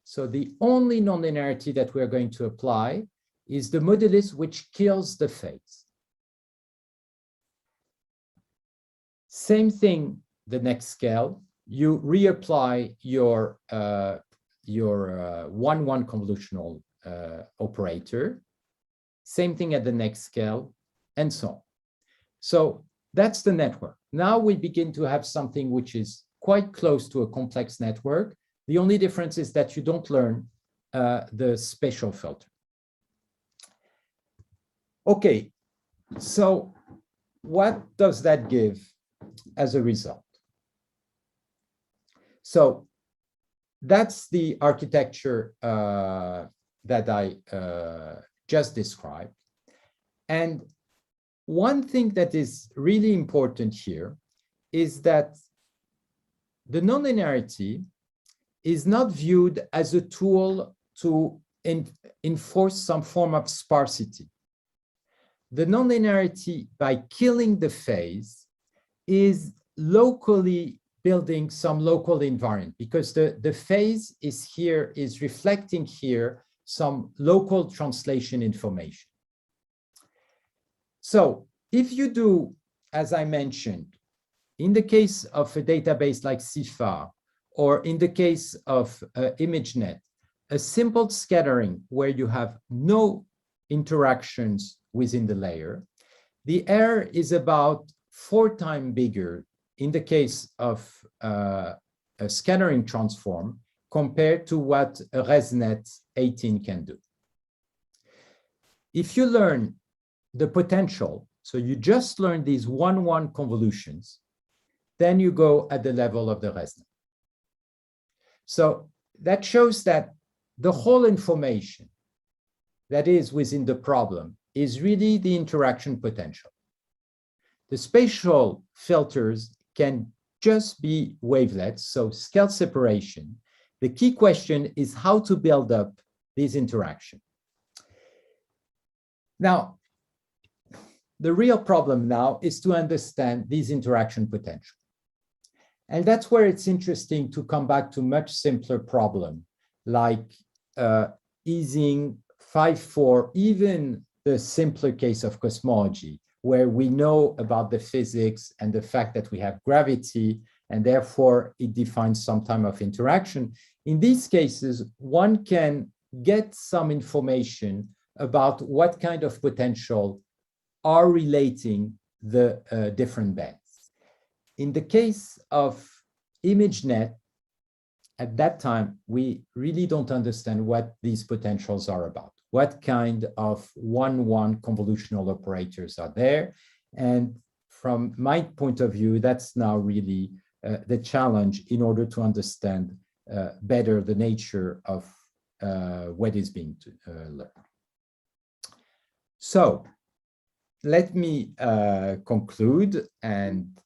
So the only nonlinearity that we're going to apply is the modulus which kills the phase. Same thing, the next scale, you reapply your 1-1 convolutional operator. Same thing at the next scale, and so on. So that's the network. Now we begin to have something which is quite close to a complex network. The only difference is that you don't learn the spatial filter. Okay, so what does that give as a result? So that's the architecture that I just described. And one thing that is really important here is that the nonlinearity is not viewed as a tool to enforce some form of sparsity. The nonlinearity, by killing the phase, is locally building some local invariant, because the phase is here, is reflecting here some local translation information. So if you do, as I mentioned, in the case of a database like CIFAR, or in the case of ImageNet, a simple scattering where you have no interactions within the layer, the error is about 4 times bigger in the case of a scattering transform compared to what a ResNet 18 can do. If you learn the potential, so you just learn these 1-1 convolutions, then you go at the level of the ResNet. So that shows that the whole information that is within the problem is really the interaction potential. The spatial filters can just be wavelets, so scale separation. The key question is how to build up this interaction. Now, the real problem now is to understand these interaction potential. And that's where it's interesting to come back to much simpler problem, like easing 5-4, even the simpler case of cosmology, where we know about the physics and the fact that we have gravity, and therefore it defines some time of interaction. In these cases, one can get some information about what kind of potential are relating the different bands. In the case of ImageNet, at that time, we really don't understand what these potentials are about, what kind of one-one convolutional operators are there. And from my point of view, that's now really the challenge in order to understand better the nature of what is being learned. So let me conclude. And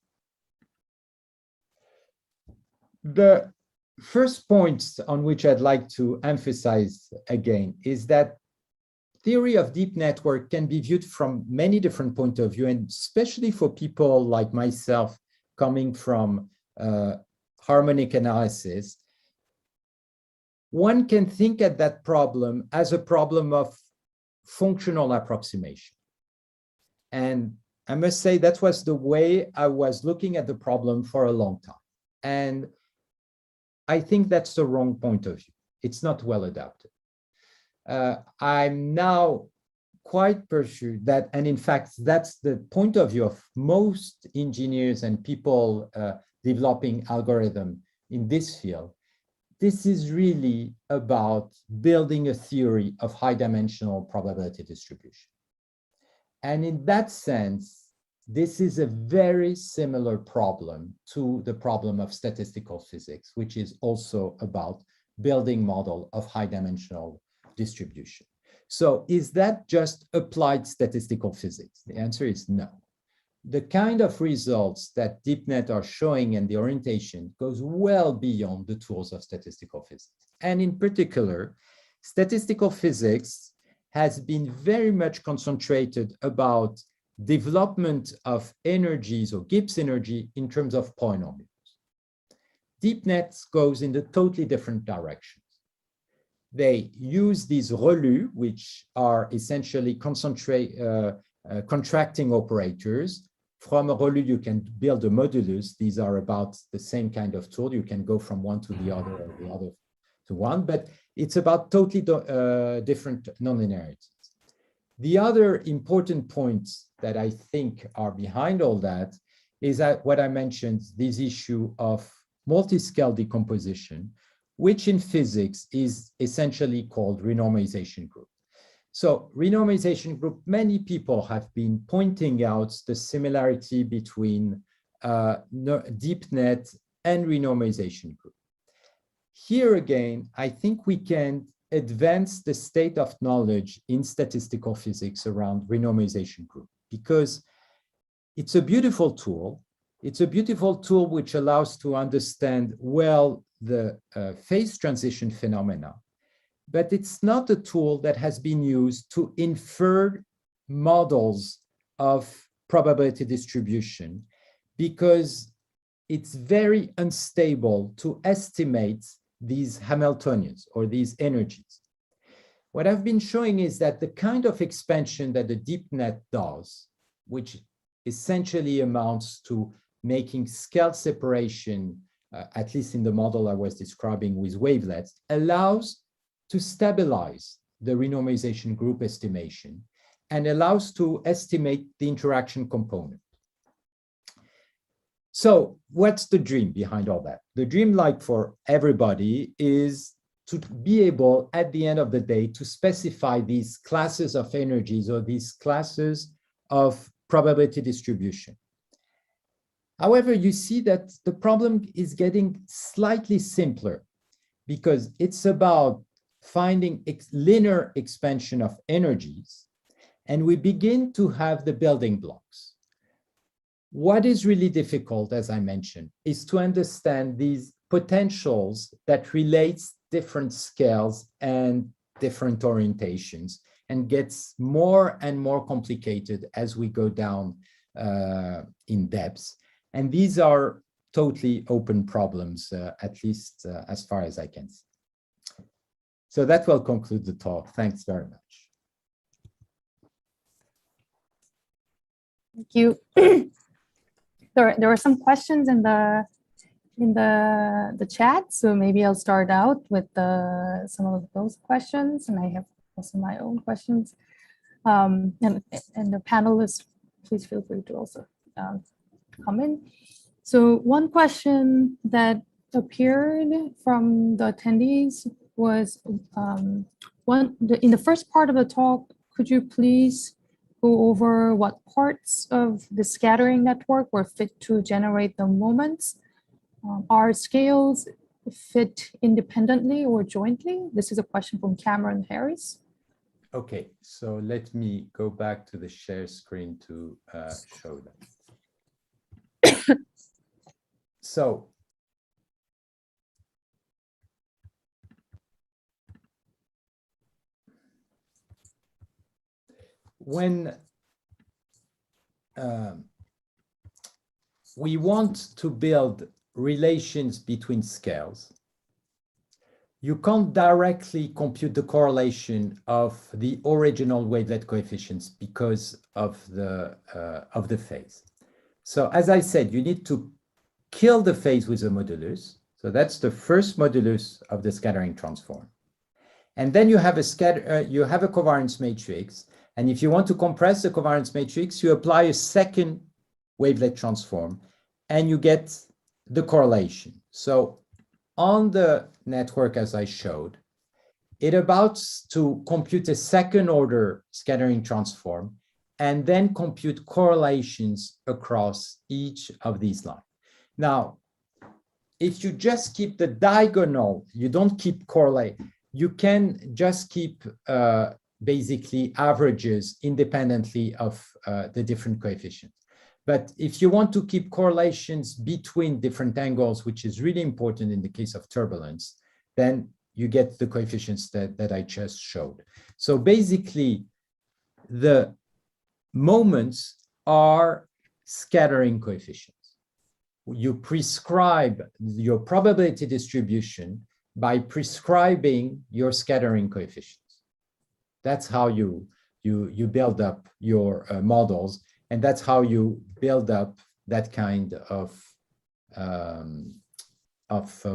the first point on which I'd like to emphasize again is that theory of deep network can be viewed from many different points of view, and especially for people like myself coming from harmonic analysis, one can think at that problem as a problem of functional approximation. And I must say that was the way I was looking at the problem for a long time. And I think that's the wrong point of view. It's not well adapted. I'm now quite persuaded that, and in fact, that's the point of view of most engineers and people developing algorithm in this field. This is really about building a theory of high-dimensional probability distribution. And in that sense, this is a very similar problem to the problem of statistical physics, which is also about building model of high-dimensional distribution. So is that just applied statistical physics? The answer is no. The kind of results that DeepNet are showing and the orientation goes well beyond the tools of statistical physics. And in particular, statistical physics has been very much concentrated about development of energies or Gibbs energy in terms of polynomials. DeepNet goes in the totally different directions. They use these ReLU, which are essentially contracting operators. From a ReLU, you can build a modulus. These are about the same kind of tool. You can go from one to the other or the other to one, but it's about totally different nonlinearities. The other important points that I think are behind all that is that what I mentioned, this issue of multi-scale decomposition, which in physics is essentially called renormalization group. So renormalization group, many people have been pointing out the similarity between DeepNet and renormalization group. Here again, I think we can advance the state of knowledge in statistical physics around renormalization group, because it's a beautiful tool. It's a beautiful tool which allows to understand well the phase transition phenomena, but it's not a tool that has been used to infer models of probability distribution, because it's very unstable to estimate these Hamiltonians or these energies. What I've been showing is that the kind of expansion that the DeepNet does, which essentially amounts to making scale separation, at least in the model I was describing with wavelets, allows to stabilize the renormalization group estimation and allows to estimate the interaction component. So what's the dream behind all that? The dream, like for everybody, is to be able, at the end of the day, to specify these classes of energies or these classes of probability distribution. However, you see that the problem is getting slightly simpler, because it's about finding linear expansion of energies, and we begin to have the building blocks. What is really difficult, as I mentioned, is to understand these potentials that relates different scales and different orientations, and gets more and more complicated as we go down in depth. And these are totally open problems, at least as far as I can see. So that will conclude the talk. Thanks very much. Thank you. There were some questions in the chat, so maybe I'll start out with some of those questions, and I have also my own questions. And the panelists, please feel free to also comment. So one question that appeared from the attendees was in the first part of the talk, could you please go over what parts of the scattering network were fit to generate the moments? Are scales fit independently or jointly? This is a question from Cameron Harris. Okay, so let me go back to the share screen to show that. So when we want to build relations between scales, you can't directly compute the correlation of the original wavelet coefficients because of the phase. So as I said, you need to kill the phase with a modulus. So that's the first modulus of the scattering transform. And then you have a covariance matrix. And if you want to compress the covariance matrix, you apply a second wavelet transform and you get the correlation. So on the network, as I showed, it abouts to compute a second order scattering transform and then compute correlations across each of these lines. Now, if you just keep the diagonal, you don't keep correlate, you can just keep basically averages independently of the different coefficients. But if you want to keep correlations between different angles, which is really important in the case of turbulence, then you get the coefficients that I just showed. So basically, the moments are scattering coefficients. You prescribe your probability distribution by prescribing your scattering coefficients. That's how you build up your models, and that's how you build up that kind of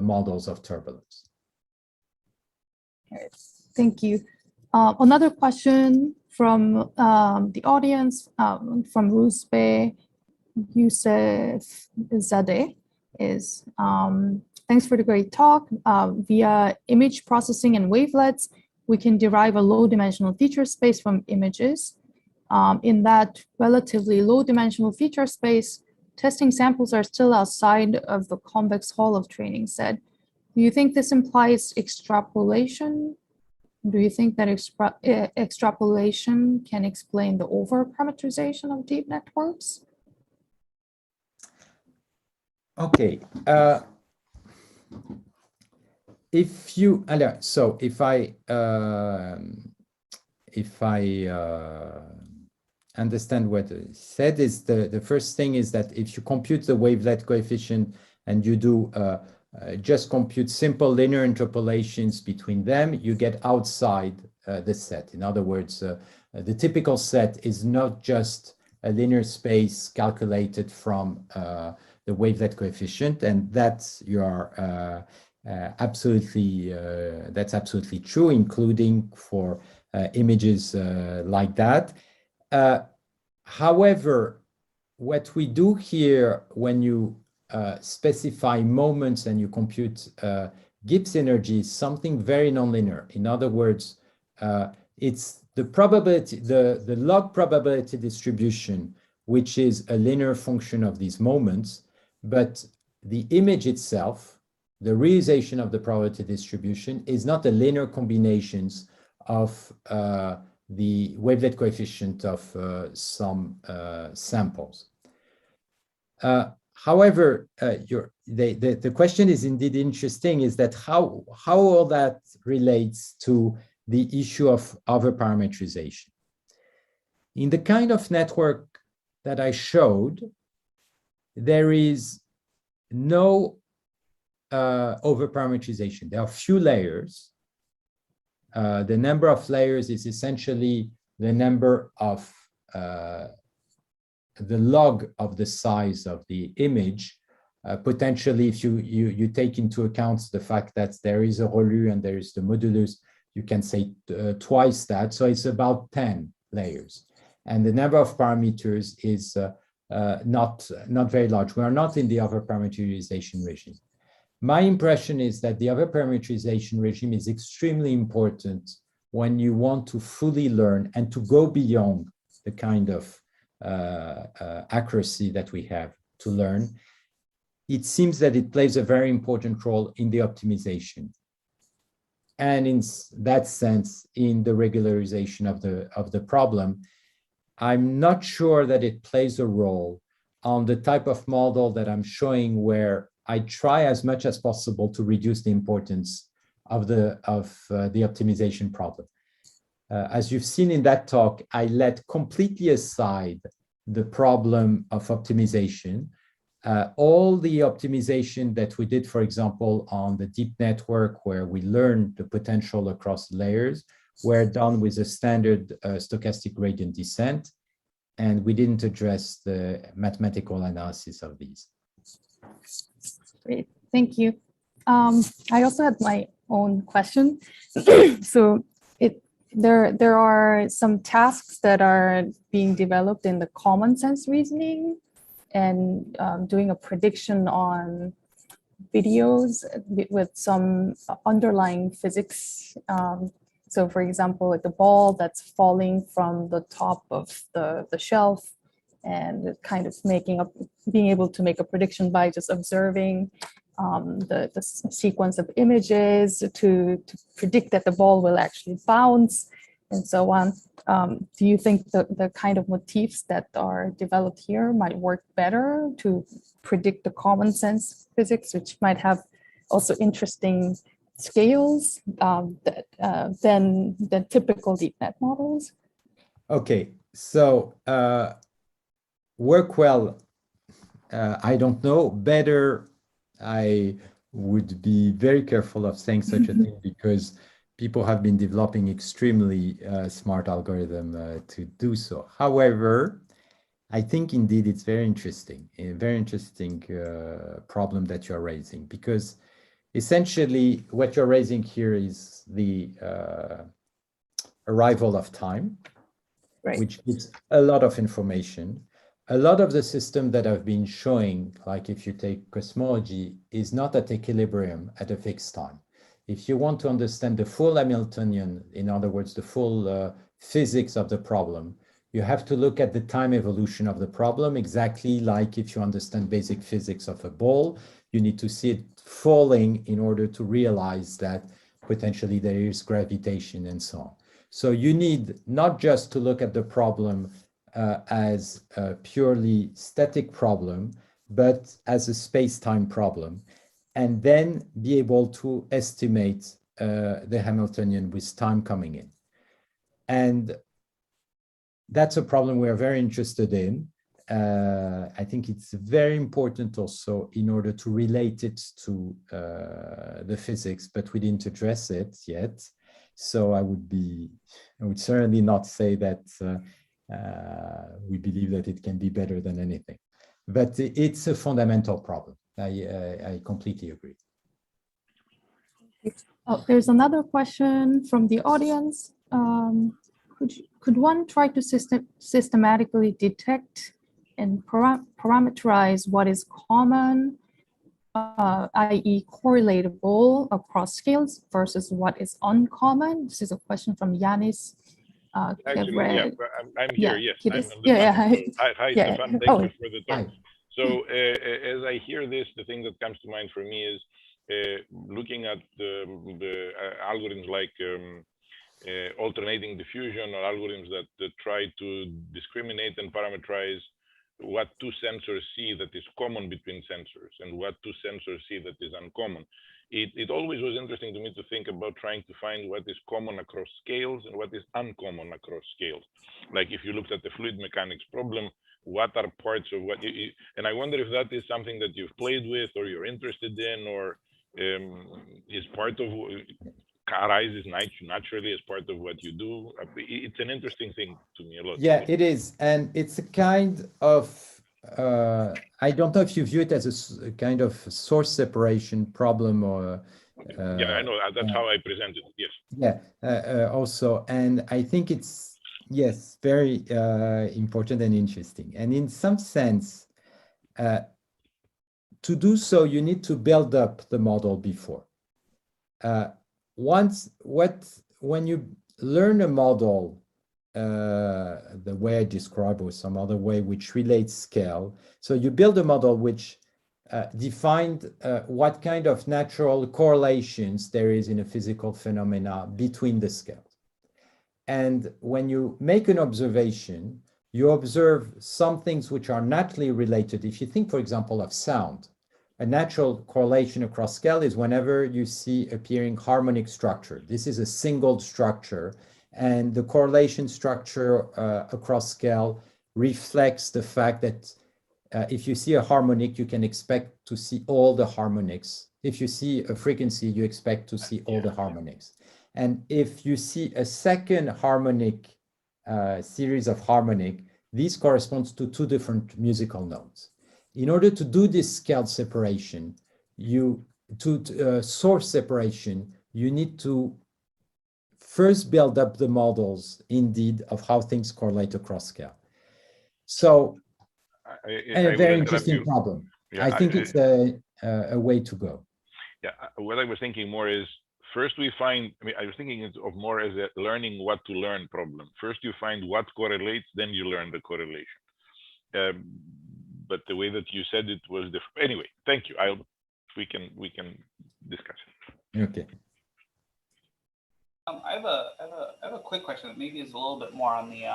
models of turbulence. Thank you. Another question from the audience, from Rusbe Youssef Zadeh is, thanks for the great talk. Via image processing and wavelets, we can derive a low dimensional feature space from images. In that relatively low dimensional feature space, testing samples are still outside of the convex hull of training set. Do you think this implies extrapolation? Do you think that extrapolation can explain the over-parameterization of deep networks? Okay. If I understand what he said, is the first thing is that if you compute the wavelet coefficient and you do just compute simple linear interpolations between them, you get outside the set. In other words, the typical set is not just a linear space calculated from the wavelet coefficient, and that's absolutely true, including for images like that. However, what we do here when you specify moments and you compute Gibbs energy is something very nonlinear. In other words, it's the probability, the log probability distribution, which is a linear function of these moments, but the image itself, the realization of the probability distribution, is not a linear combinations of the wavelet coefficient of some samples. However, the question is indeed interesting, is that how all that relates to the issue of overparametrization. In the kind of network that I showed, there is no overparametrization. There are few layers. The number of layers is essentially the number of the log of the size of the image. Potentially, if you take into account the fact that there is a ReLU and there is the modulus, you can say twice that. So it's about 10 layers. And the number of parameters is not very large. We are not in the overparameterization regime. My impression is that the overparameterization regime is extremely important when you want to fully learn and to go beyond the kind of accuracy that we have to learn. It seems that it plays a very important role in the optimization, and in that sense, in the regularization of the problem. I'm not sure that it plays a role on the type of model that I'm showing, where I try as much as possible to reduce the importance of the optimization problem. As you've seen in that talk, I let completely aside the problem of optimization. All the optimization that we did, for example, on the deep network, where we learned the potential across layers, were done with a standard stochastic gradient descent, and we didn't address the mathematical analysis of these. Great, thank you. I also had my own question. So there are some tasks that are being developed in the common sense reasoning and doing a prediction on videos with some underlying physics. So for example, like the ball that's falling from the top of the shelf, and kind of being able to make a prediction by just observing the sequence of images to predict that the ball will actually bounce and so on. Do you think the kind of motifs that are developed here might work better to predict the common sense physics, which might have also interesting scales than typical DeepMath models? Okay, so work well, I don't know. Better, I would be very careful of saying such a thing, because people have been developing extremely smart algorithm to do so. However, I think indeed it's very interesting, a very interesting problem that you're raising, because essentially what you're raising here is the arrival of time, Right. which gives a lot of information. A lot of the system that I've been showing, like if you take cosmology, is not at equilibrium at a fixed time. If you want to understand the full Hamiltonian, in other words, the full physics of the problem, you have to look at the time evolution of the problem, exactly like if you understand basic physics of a ball, you need to see it falling in order to realize that potentially there is gravitation and so on. So you need not just to look at the problem as a purely static problem, but as a space-time problem, and then be able to estimate the Hamiltonian with time coming in. And that's a problem we are very interested in. I think it's very important also in order to relate it to the physics, but we didn't address it yet. So I would certainly not say that we believe that it can be better than anything, but it's a fundamental problem. I completely agree. Oh, there's another question from the audience. Could one try to systematically detect and parameterize what is common, i.e. correlatable across scales, versus what is uncommon? This is a question from Yanis. Actually, yeah, I'm here. Yeah, yes, Hi, yeah. Stephane. Thank you for the talk. So as I hear this, the thing that comes to mind for me is looking at the algorithms like alternating diffusion, or algorithms that try to discriminate and parameterize what two sensors see that is common between sensors and what two sensors see that is uncommon. It always was interesting to me to think about trying to find what is common across scales and what is uncommon across scales. Like if you looked at the fluid mechanics problem, what are parts of what, and I wonder if that is something that you've played with or you're interested in, or is part of, arises naturally as part of what you do. It's an interesting thing to me a lot. Yeah, it is. And it's a kind of, I don't know if you view it as a kind of source separation problem or. Yeah, I know. That's how I present it. Yes. Yeah, also. And I think it's, yes, very important and interesting. And in some sense, to do so, you need to build up the model before. When you learn a model, the way I describe or some other way which relates scale, so you build a model which defined what kind of natural correlations there is in a physical phenomena between the scales. And when you make an observation, you observe some things which are naturally related. If you think, for example, of sound, a natural correlation across scale is whenever you see appearing harmonic structure. This is a single structure, and the correlation structure across scale reflects the fact that if you see a harmonic, you can expect to see all the harmonics. If you see a frequency, you expect to see all the harmonics. And if you see a second harmonic series of harmonic, these corresponds to two different musical notes. In order to do this scale separation, source separation, you need to first build up the models, indeed, of how things correlate across scale. So, and a very interesting problem. Yeah, I think it's a way to go. Yeah, what I was thinking more is, first we find, I was thinking of more as a learning what to learn problem. First you find what correlates, then you learn the correlation. But the way that you said it was different. Anyway, thank you. We can discuss it. Okay. I have a quick question that maybe is a little bit more on the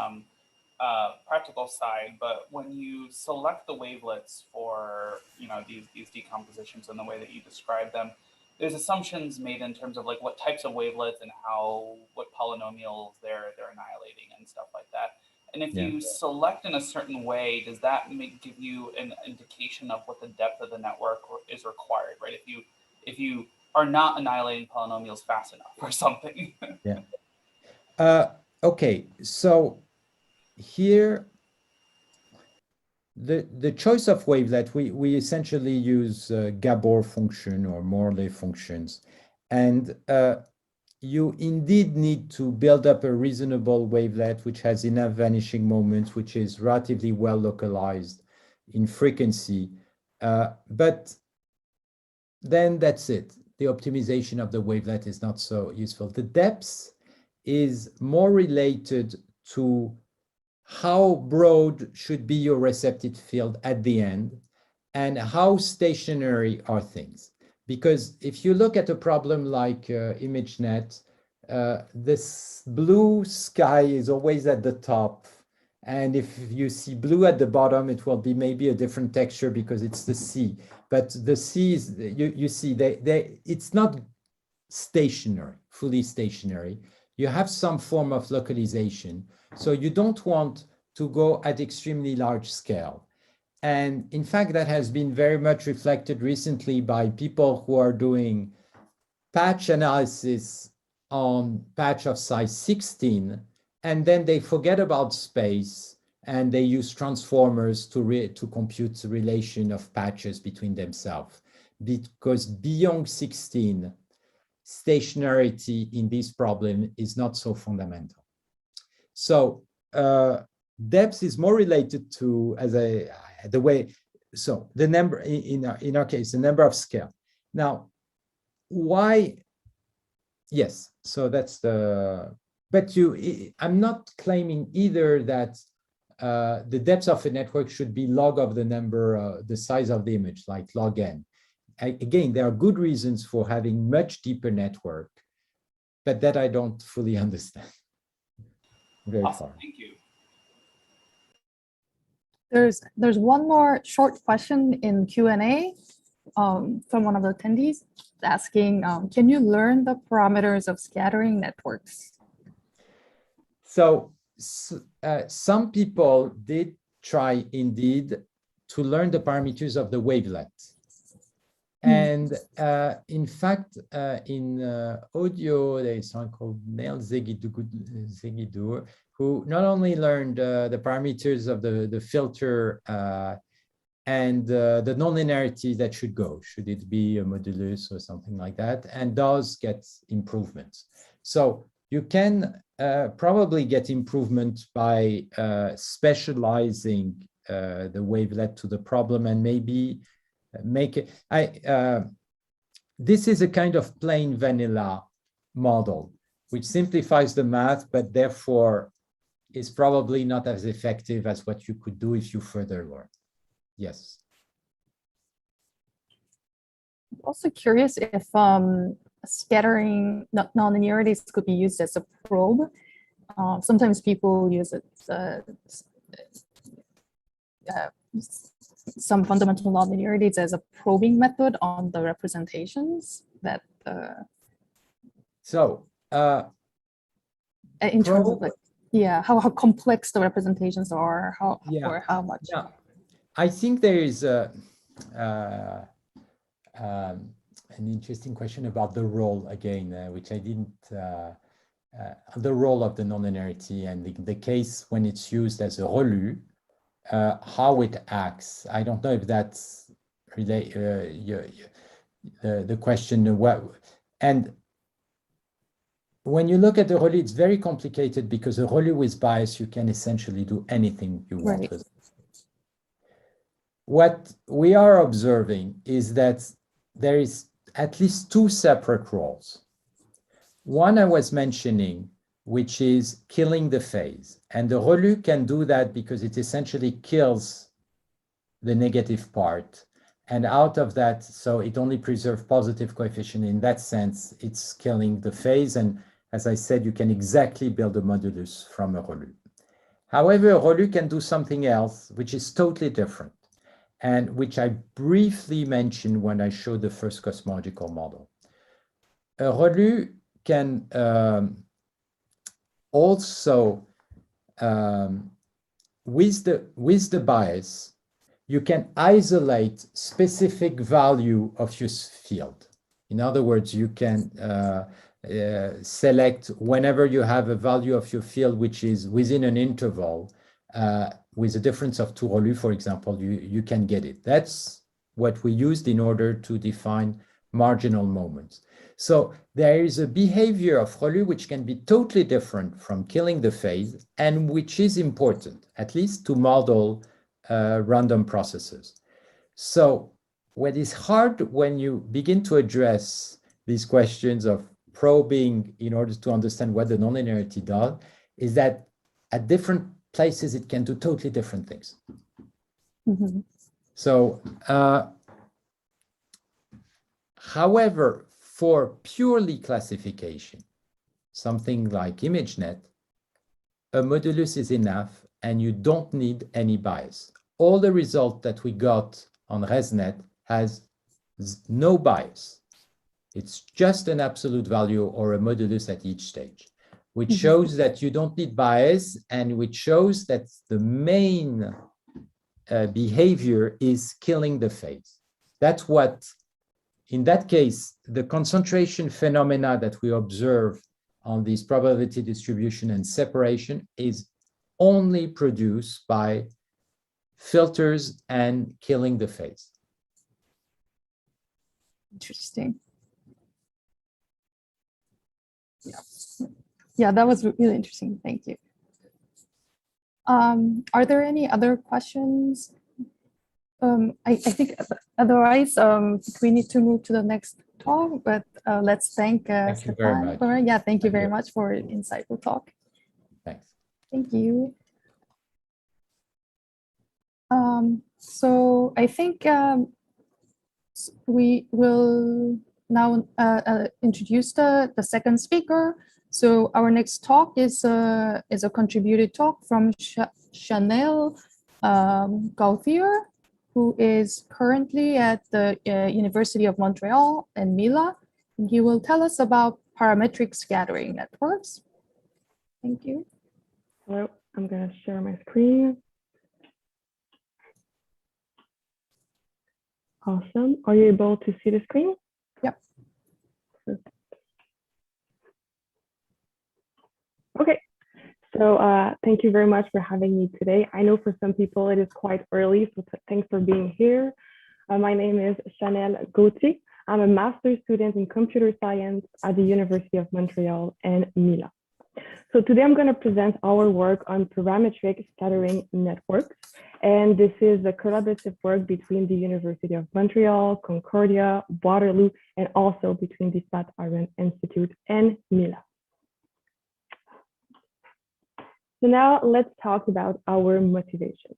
practical side, but when you select the wavelets for these decompositions and the way that you describe them, there's assumptions made in terms of like what types of wavelets and what polynomials they're annihilating and stuff like that. And if you select in a certain way, does that give you an indication of what the depth of the network is required, right? If you are not annihilating polynomials fast enough or something. Yeah. Okay. So here, the choice of wavelet, we essentially use Gabor function or Morley functions, and you indeed need to build up a reasonable wavelet which has enough vanishing moments, which is relatively well localized in frequency. But then that's it. The optimization of the wavelet is not so useful. The depth is more related to how broad should be your receptive field at the end and how stationary are things. Because if you look at a problem like ImageNet, this blue sky is always at the top. And if you see blue at the bottom, it will be maybe a different texture because it's the sea. But the sea is, you see, it's not stationary, fully stationary. You have some form of localization. So you don't want to go at extremely large scale. And in fact, that has been very much reflected recently by people who are doing patch analysis on patch of size 16, and then they forget about space and they use transformers to compute the relation of patches between themselves. Because beyond 16, stationarity in this problem is not so fundamental. So depth is more related to the number in our case, the number of scale. Now, why? Yes, so that's but I'm not claiming either that the depth of a network should be log of the number, the size of the image, like log n. Again, there are good reasons for having much deeper network, but that I don't fully understand. Very awesome, far. thank you. There's one more short question in Q&A from one of the attendees asking, can you learn the parameters of scattering networks? So some people did try indeed to learn the parameters of the wavelet. And in fact, in audio, there is someone called Neil Zegidur, who not only learned the parameters of the filter and the nonlinearity that should go, should it be a modulus or something like that, and does get improvements. So you can probably get improvement by specializing the wavelet to the problem and maybe make it. This is a kind of plain vanilla model, which simplifies the math, but therefore is probably not as effective as what you could do if you further learn. Yes. I'm also curious if scattering nonlinearities could be used as a probe. Sometimes people use it some fundamental nonlinearities as a probing method on the representations that in terms of like, yeah, how complex the representations are, or how much. Yeah, I think there is an interesting question about the role again, which I didn't, the role of the nonlinearity and the case when it's used as a relu, how it acts. I don't know if that's the question. And when you look at the relu, it's very complicated because a relu with bias, you can essentially do anything you want with it. What we are observing is that there is at least two separate roles. One I was mentioning, which is killing the phase. And the relu can do that because it essentially kills the negative part. And out of that, so it only preserves positive coefficient. In that sense, it's killing the phase. And as I said, you can exactly build a modulus from a relu. However, a relu can do something else, which is totally different, and which I briefly mentioned when I showed the first cosmological model. A relu can also, with the bias, you can isolate specific value of your field. In other words, you can select whenever you have a value of your field which is within an interval, with a difference of 2 relu, for example, you can get it. That's what we used in order to define marginal moments. So there is a behavior of relu which can be totally different from killing the phase and which is important, at least to model random processes. So what is hard when you begin to address these questions of probing in order to understand what the nonlinearity does is that at different places it can do totally different things. Mm-hmm. So, however, for purely classification, something like ImageNet, a modulus is enough and you don't need any bias. All the result that we got on ResNet has no bias. It's just an absolute value or a modulus at each stage, which shows that you don't need bias and which shows that the main behavior is killing the phase. That's what, in that case, the concentration phenomena that we observe on this probability distribution and separation is only produced by filters and killing the phase. Interesting. Yeah, that was really interesting. Thank you. Are there any other questions? I think otherwise we need to move to the next talk, but let's thank Stephane. Yeah, thank you very much for an insightful talk. Thanks. Thank you. So I think we will now introduce the second speaker. So our next talk is a contributed talk from Shanel Gauthier, who is currently at the University of Montreal and Mallat, and he will tell us about parametric scattering networks. Thank you. Hello, I'm going to share my screen. Awesome. Are you able to see the screen? Yep. Okay. So thank you very much for having me today. I know for some people it is quite early, so thanks for being here. My name is Shanel Gauthier. I'm a master's student in computer science at the University of Montreal and Mallat. So today I'm going to present our work on parametric scattering networks. And this is a collaborative work between the University of Montreal, Concordia, Waterloo, and also between the Flatiron Institute and Mallat. So now let's talk about our motivation.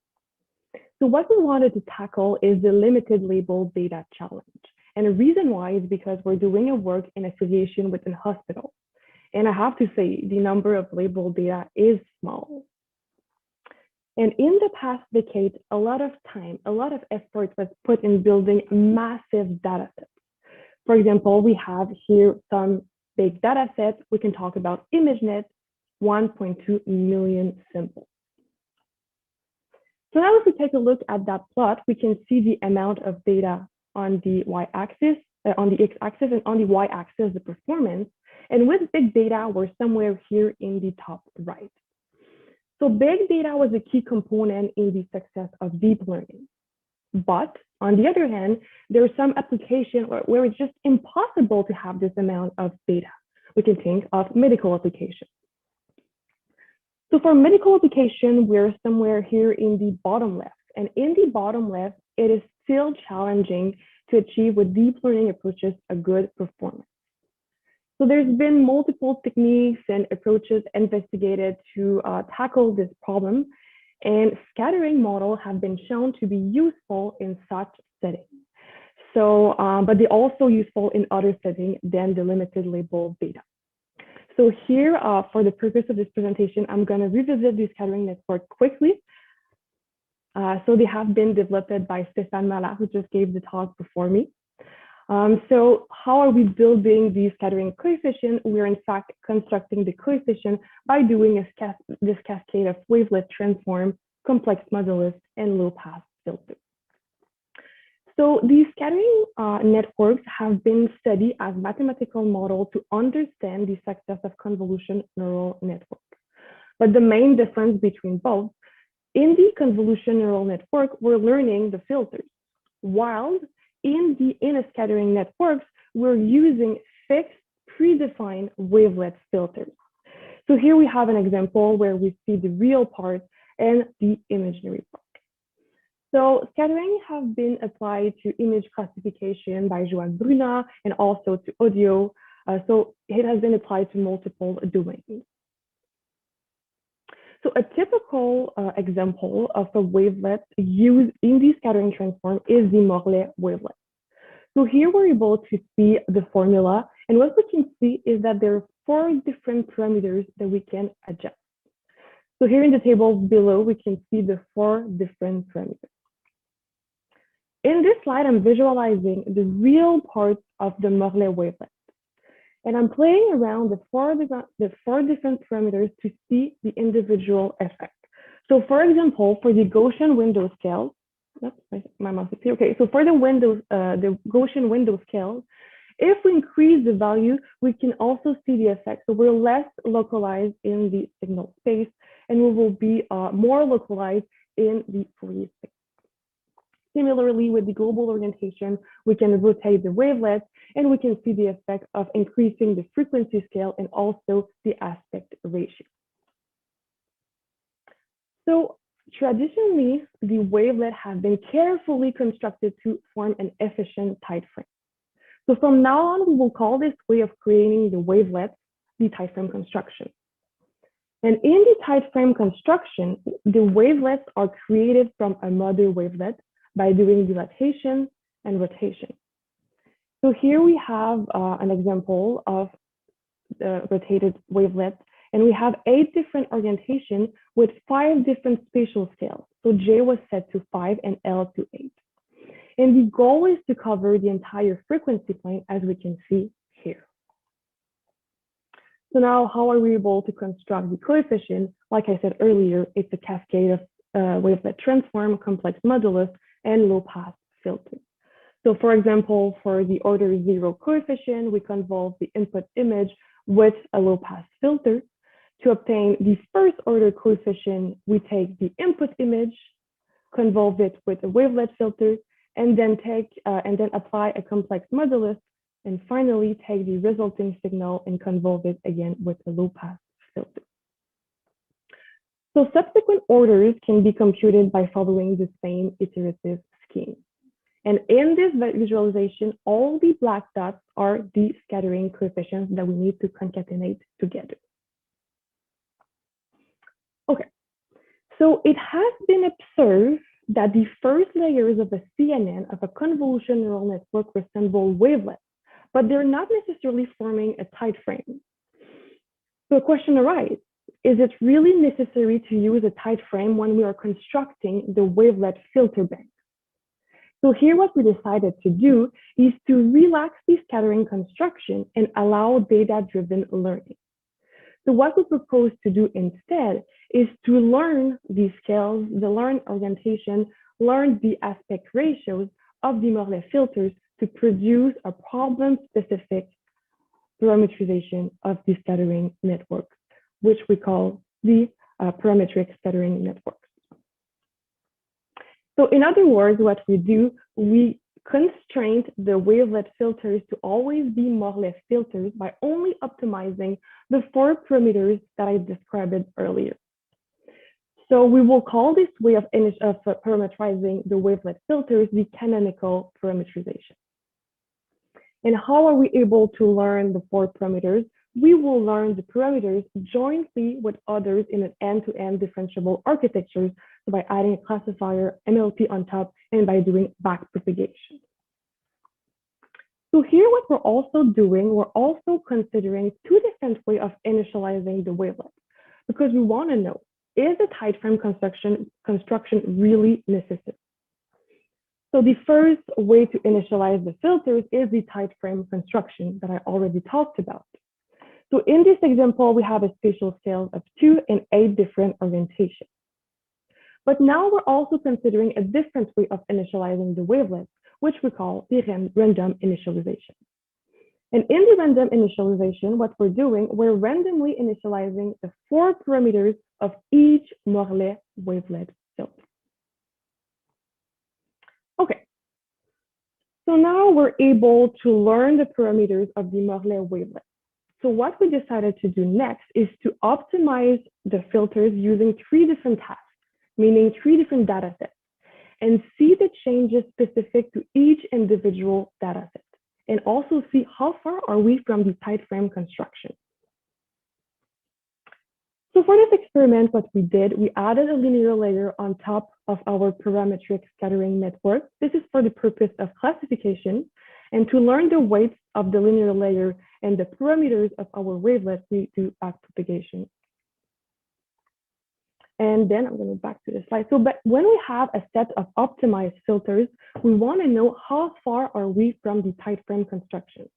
So what we wanted to tackle is the limited label data challenge. And the reason why is because we're doing a work in affiliation with a hospital. And I have to say, the number of labeled data is small. And in the past decade, a lot of time, a lot of effort was put in building massive data sets. For example, we have here some big data sets. We can talk about ImageNet, 1.2 million symbols. So now if we take a look at that plot, we can see the amount of data on the y-axis, on the x-axis, and on the y-axis, the performance. And with big data, we're somewhere here in the top right. So big data was a key component in the success of deep learning. But on the other hand, there are some applications where it's just impossible to have this amount of data. We can think of medical applications. So for medical application, we're somewhere here in the bottom left. And in the bottom left, it is still challenging to achieve with deep learning approaches a good performance. So there's been multiple techniques and approaches investigated to tackle this problem, and scattering models have been shown to be useful in such settings. So, but they're also useful in other settings than the limited label data. So here, for the purpose of this presentation, I'm going to revisit the scattering network quickly. So they have been developed by Stephane Mallat, who just gave the talk before me. So how are we building the scattering coefficient? We're in fact constructing the coefficient by doing this cascade of wavelet transform, complex modulus, and low pass filter. So these scattering networks have been studied as mathematical model to understand the success of convolution neural network. But the main difference between both, in the convolution neural network, we're learning the filters, while in a scattering networks, we're using fixed predefined wavelet filters. So here we have an example where we see the real part and the imaginary part. So scattering have been applied to image classification by Joan Bruna and also to audio. So it has been applied to multiple domains. So a typical example of a wavelet used in the scattering transform is the Morley wavelet. So here we're able to see the formula, and what we can see is that there are 4 different parameters that we can adjust. So here in the table below, we can see the 4 different parameters. In this slide, I'm visualizing the real parts of the Morley wavelet. And I'm playing around the four different parameters to see the individual effect. So for example, for the Gaussian window scale, my mouse is here. Okay, so for the Gaussian window scale, if we increase the value, we can also see the effect. So we're less localized in the signal space, and we will be more localized in the Fourier space. Similarly, with the global orientation, we can rotate the wavelets, and we can see the effect of increasing the frequency scale and also the aspect ratio. So traditionally, the wavelet have been carefully constructed to form an efficient tight frame. So from now on, we will call this way of creating the wavelets the tight frame construction. And in the tight frame construction, the wavelets are created from a mother wavelet by doing dilatation and rotation. So here we have an example of the rotated wavelet, and we have 8 different orientations with 5 different spatial scales. So So J was set to 5 and L to 8. And the goal is to cover the entire frequency plane, as we can see here. So now, how are we able to construct the coefficient? Like I said earlier, it's a cascade of wavelet transform, complex modulus, and low-pass filter. So for example, for the order 0 coefficient, we convolve the input image with a low-pass filter. To obtain the first order coefficient, we take the input image, convolve it with a wavelet filter, and then apply a complex modulus, and finally take the resulting signal and convolve it again with a low-pass filter. So subsequent orders can be computed by following the same iterative scheme. And in this visualization, all the black dots are the scattering coefficients that we need to concatenate together. Okay, so it has been observed that the first layers of a CNN of a convolution neural network resemble wavelets, but they're not necessarily forming a tight frame. So a question arises, is it really necessary to use a tight frame when we are constructing the wavelet filter bank? So here what we decided to do is to relax the scattering construction and allow data-driven learning. So what we propose to do instead is to learn the scales, the learn orientation, learn the aspect ratios of the Morley filters to produce a problem-specific parametrization of the scattering network, which we call the parametric scattering network. So in other words, what we do, we constrain the wavelet filters to always be Morley filters by only optimizing the 4 parameters that I described earlier. So we will call this way of parametrizing the wavelet filters the canonical parametrization. And how are we able to learn the 4 parameters? We will learn the parameters jointly with others in an end-to-end differentiable architecture, so by adding a classifier, MLP on top, and by doing backpropagation. So here what we're also doing, we're also considering 2 different ways of initializing the wavelet, because we want to know, is the tight frame construction really necessary? So the first way to initialize the filters is the tight frame construction that I already talked about. So in this example, we have a spatial scale of 2 and 8 different orientations. But now we're also considering a different way of initializing the wavelets, which we call the random initialization. And in the random initialization, what we're doing, we're randomly initializing the 4 parameters of each Morley wavelet filter. Okay, so now we're able to learn the parameters of the Morley wavelet. So what we decided to do next is to optimize the filters using 3 different tasks, meaning 3 different data sets, and see the changes specific to each individual data set, and also see how far are we from the tight frame construction. So for this experiment, what we did, we added a linear layer on top of our parametric scattering network. This is for the purpose of classification, and to learn the weights of the linear layer and the parameters of our wavelets, we do backpropagation. And then I'm going to go back to the slide. So, but when we have a set of optimized filters, we want to know how far are we from the tight frame construction.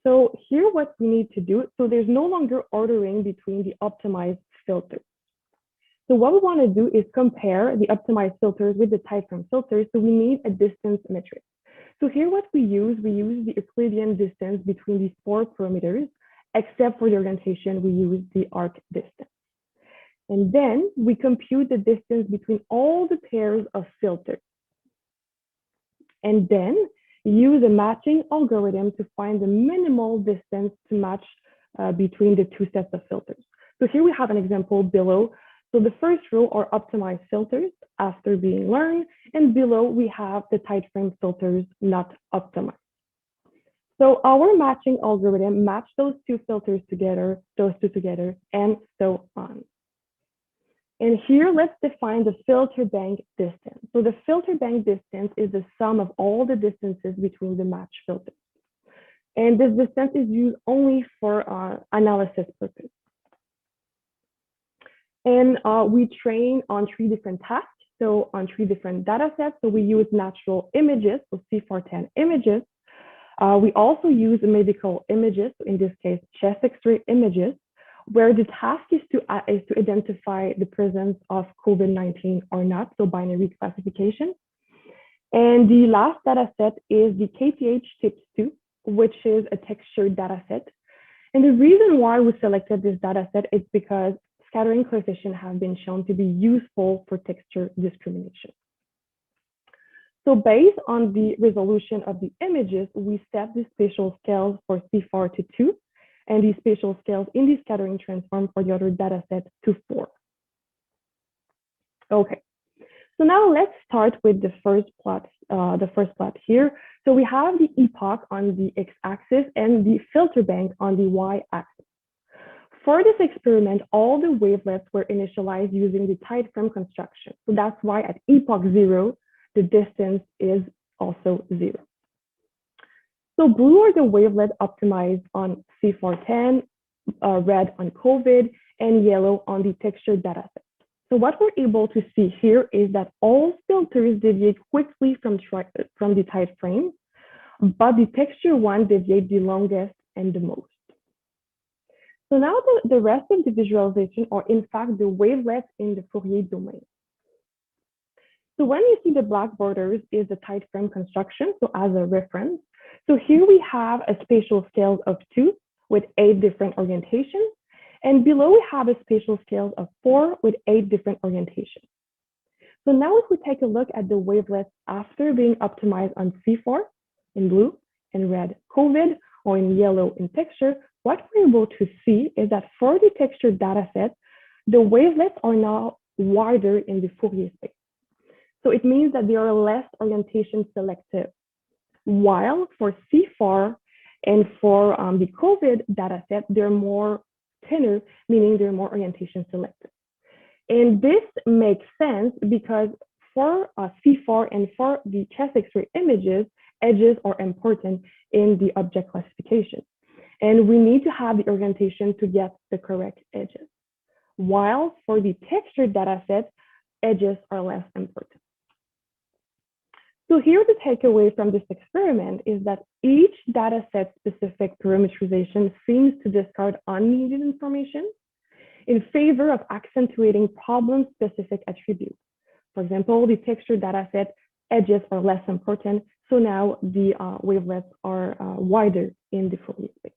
So here what we need to do, so there's no longer ordering between the optimized filters. So what we want to do is compare the optimized filters with the tight frame filters. So we need a distance metric. So here what we use the Euclidean distance between these 4 parameters, except for the orientation, we use the arc distance. And then we compute the distance between all the pairs of filters. And then use a matching algorithm to find the minimal distance to match between the 2 sets of filters. So here we have an example below. So the first row are optimized filters after being learned, and below we have the tight frame filters not optimized. So our matching algorithm matched those 2 filters together, those 2 together, and so on. And here, let's define the filter bank distance. So the filter bank distance is the sum of all the distances between the matched filters. And this distance is used only for analysis purposes. And we train on 3 different tasks. so on 3 different data sets. So we use natural images, so CIFAR-10 images. We also use medical images, so in this case, chest X-ray images, where the task is to identify the presence of COVID-19 or not, so binary classification. And the last data set is the KTH TIPS2, which is a textured data set. And the reason why we selected this data set is because scattering coefficients have been shown to be useful for texture discrimination. So based on the resolution of the images, we set the spatial scales for CIFAR to 2 and the spatial scales in the scattering transform for the other data set to 4. Okay, so now let's start with the first plot here. So we have the epoch on the x-axis and the filter bank on the y-axis. For this experiment, all the wavelets were initialized using the time frame construction. So that's why at epoch 0, the distance is also 0. So blue are the wavelets optimized on CIFAR-10, red on COVID, and yellow on the texture data set. So what we're able to see here is that all filters deviate quickly from the time frame, but the texture one deviates the longest and the most. So now the rest of the visualization are in fact the wavelets in the Fourier domain. So when you see the black borders is the time frame construction, so as a reference. So here we have a spatial scale of 2 with 8 different orientations. And below we have a spatial scale of 4 with 8 different orientations. So now if we take a look at the wavelets after being optimized on CIFAR in blue, in red COVID, or in yellow in texture, what we're able to see is that for the texture data set, the wavelets are now wider in the Fourier space. So it means that they are less orientation selective. While for CIFAR and for the COVID data set, they're more thinner, meaning they're more orientation selective. And this makes sense because for CIFAR and for the chest X-ray images, edges are important in the object classification. And we need to have the orientation to get the correct edges. While for the texture data set, edges are less important. So here the takeaway from this experiment is that each data set specific parameterization seems to discard unneeded information in favor of accentuating problem specific attributes. For example, the texture data set edges are less important, so now the wavelets are wider in the Fourier space.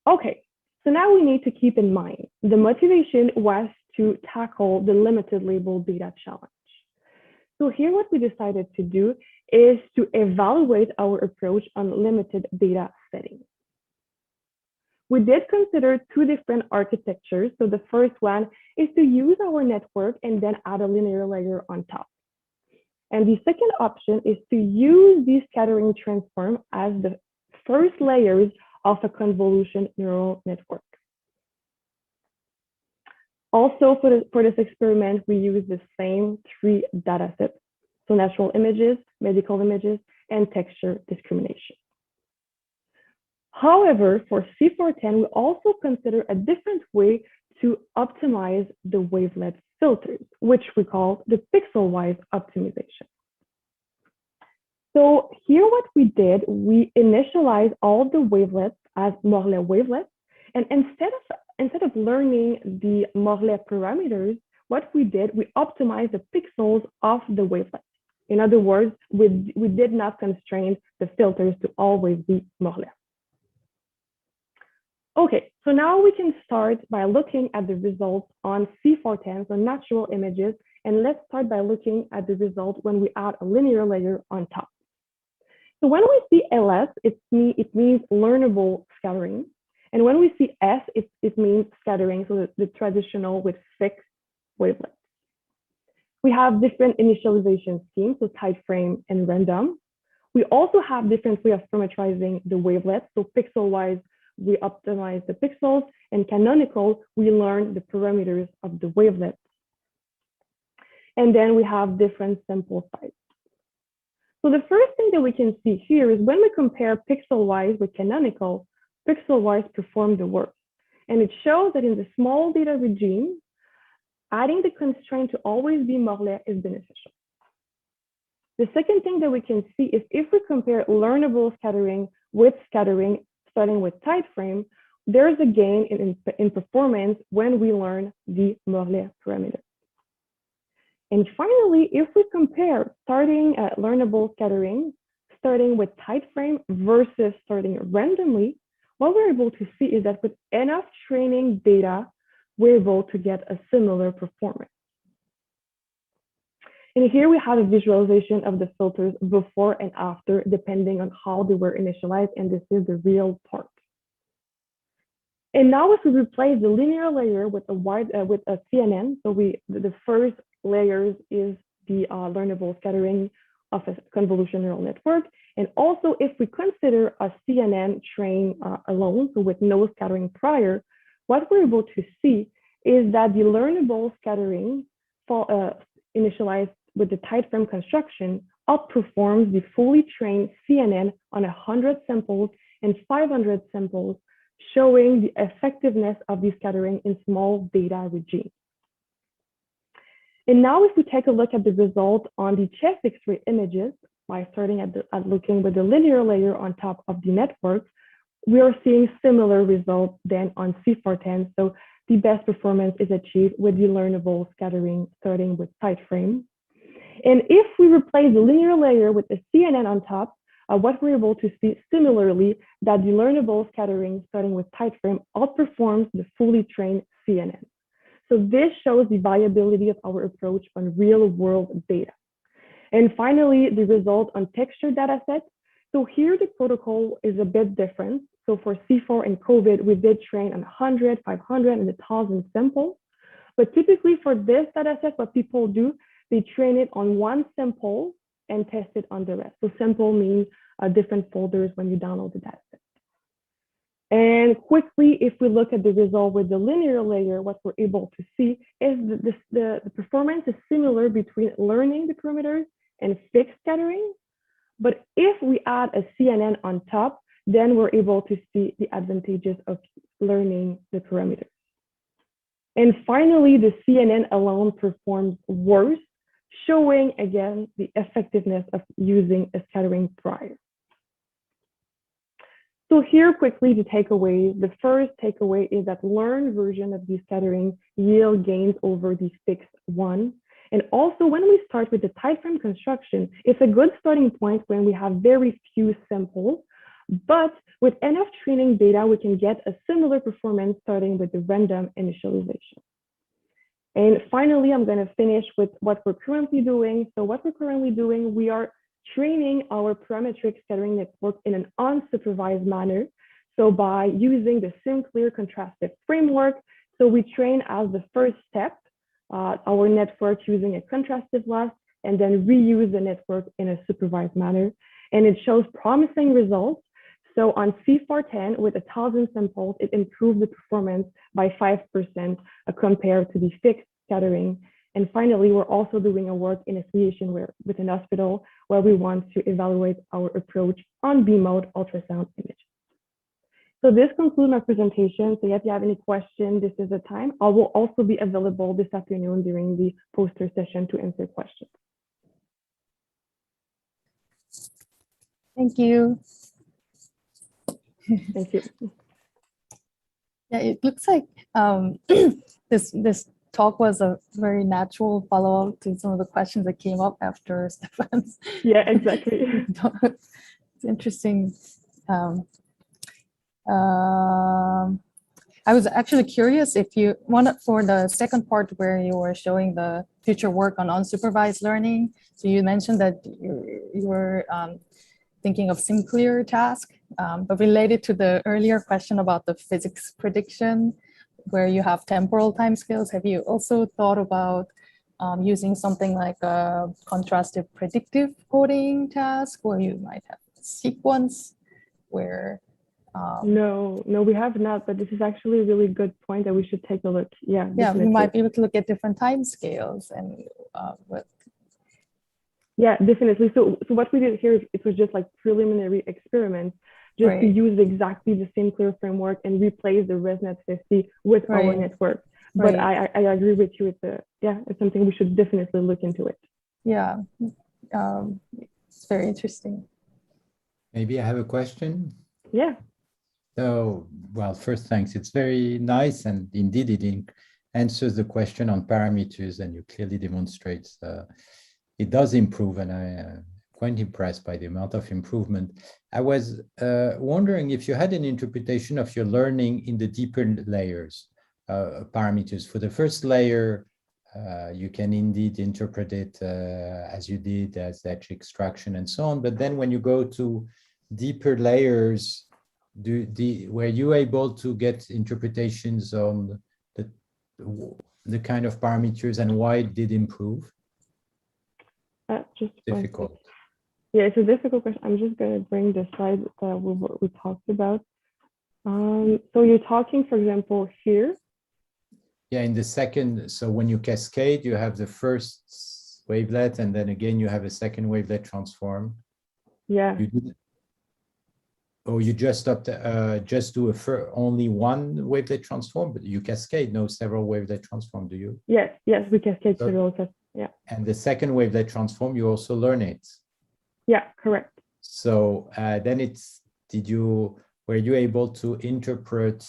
Okay, so now we need to keep in mind the motivation was to tackle the limited label data challenge. So here what we decided to do is to evaluate our approach on limited data settings. We did consider 2 different architectures. So the first one is to use our network and then add a linear layer on top. And the second option is to use the scattering transform as the first layers of a convolution neural network. Also, for this experiment, we use the same 3 data sets. So natural images, medical images, and texture discrimination. However, for CIFAR-10, we also consider a different way to optimize the wavelet filters, which we call the pixel-wise optimization. So here what we did, we initialized all the wavelets as Morlet wavelets, and instead of learning the Morlet parameters, what we did, we optimized the pixels of the wavelets. In other words, we did not constrain the filters to always be Morlet. Okay, so now we can start by looking at the results on CIFAR-10, so natural images, and let's start by looking at the result when we add a linear layer on top. So when we see LS, it means learnable scattering. And when we see S, it means scattering, so the traditional with fixed wavelets. We have different initialization schemes, so time frame and random. We also have different ways of parameterizing the wavelets. So pixel-wise, we optimize the pixels, and canonical, we learn the parameters of the wavelets. And then we have different sample sizes. So the first thing that we can see here is when we compare pixel-wise with canonical, pixel-wise perform the work. And it shows that in the small data regime, adding the constraint to always be Morlet is beneficial. The second thing that we can see is if we compare learnable scattering with scattering starting with tight frame, there's a gain in performance when we learn the Morlet parameter. And finally, if we compare starting at learnable scattering, starting with tight frame versus starting randomly, what we're able to see is that with enough training data, we're able to get a similar performance. And here we have a visualization of the filters before and after, depending on how they were initialized, and this is the real part. And now if we replace the linear layer with a CNN, so the first layers is the learnable scattering of a convolutional neural network. And also if we consider a CNN train alone, so with no scattering prior, what we're able to see is that the learnable scattering initialized with the tight frame construction outperforms the fully trained CNN on 100 samples and 500 samples, showing the effectiveness of the scattering in small data regimes. And now if we take a look at the result on the chest X-ray images, by starting at looking with the linear layer on top of the network, we are seeing similar results than on CIFAR10. So the best performance is achieved with the learnable scattering starting with tight frame. And if we replace the linear layer with a CNN on top, what we're able to see similarly that the learnable scattering starting with tight frame outperforms the fully trained CNN. So this shows the viability of our approach on real world data. And finally, the result on texture data sets. So here the protocol is a bit different. So for C4 and COVID, we did train on 100, 500, and 1,000 samples. But typically for this data set, what people do, they train it on one sample and test it on the rest. So sample means different folders when you download the data set. And quickly, if we look at the result with the linear layer, what we're able to see is the performance is similar between learning the parameters and fixed scattering. But if we add a CNN on top, then we're able to see the advantages of learning the parameters. And finally, the CNN alone performs worse, showing again the effectiveness of using a scattering prior. So here quickly the takeaways. The first takeaway is that learned version of the scattering yield gains over the fixed one. And also when we start with the tight frame construction, it's a good starting point when we have very few samples, but with enough training data, we can get a similar performance starting with the random initialization. And finally, I'm going to finish with what we're currently doing. So what we're currently doing, we are training our parametric scattering network in an unsupervised manner. So by using the SimClear contrastive framework, so we train as the first step our network using a contrastive loss, and then reuse the network in a supervised manner. And it shows promising results. So on CIFAR10 with 1,000 samples, it improved the performance by 5% compared to the fixed scattering. And finally, we're also doing a work in affiliation with an hospital where we want to evaluate our approach on B-mode ultrasound image. So this concludes my presentation. So if you have any questions, this is the time. I will also be available this afternoon during the poster session to answer questions. Thank you. Thank you. Yeah, it looks like this talk was a very natural follow-up to some of the questions that came up after Stephane's. Yeah, exactly. It's interesting. I was actually curious if you wanted for the second part where you were showing the future work on unsupervised learning. So you mentioned that you were thinking of SimClear task, but related to the earlier question about the physics prediction, where you have temporal timescales, have you also thought about using something like a contrastive predictive coding task, where you might have a sequence where no, we have not, but this is actually a really good point that we should take a look. Yeah, yeah, we might be able to look at different time scales and yeah, definitely. So what we did here, it was just like preliminary experiments, just right. to use exactly the SimClear framework and replace the ResNet 50 with our network. But Right. I agree with you. It's something we should definitely look into it. Yeah. It's very interesting. Maybe I have a question. Yeah. So, well, first, thanks. It's very nice, and indeed, answers the question on parameters, and you clearly demonstrate it does improve, and I'm quite impressed by the amount of improvement. I was wondering if you had an interpretation of your learning in the deeper layers, parameters. For the first layer, you can indeed interpret it as you did, as edge extraction and so on. But then when you go to deeper layers, were you able to get interpretations on the kind of parameters and why it did improve? Just difficult. Yeah, it's a difficult question. I'm just going to bring the slide that we talked about. So you're talking, for example, here. Yeah, in the second, so when you cascade, you have the first wavelet, and then again, you have a second wavelet transform. Yeah. Or you just do only one wavelet transform, but you cascade, no several wavelet transform, do you? Yes, we cascade several. Yeah. And the second wavelet transform, you also learn it. Yeah, correct. So then were you able to interpret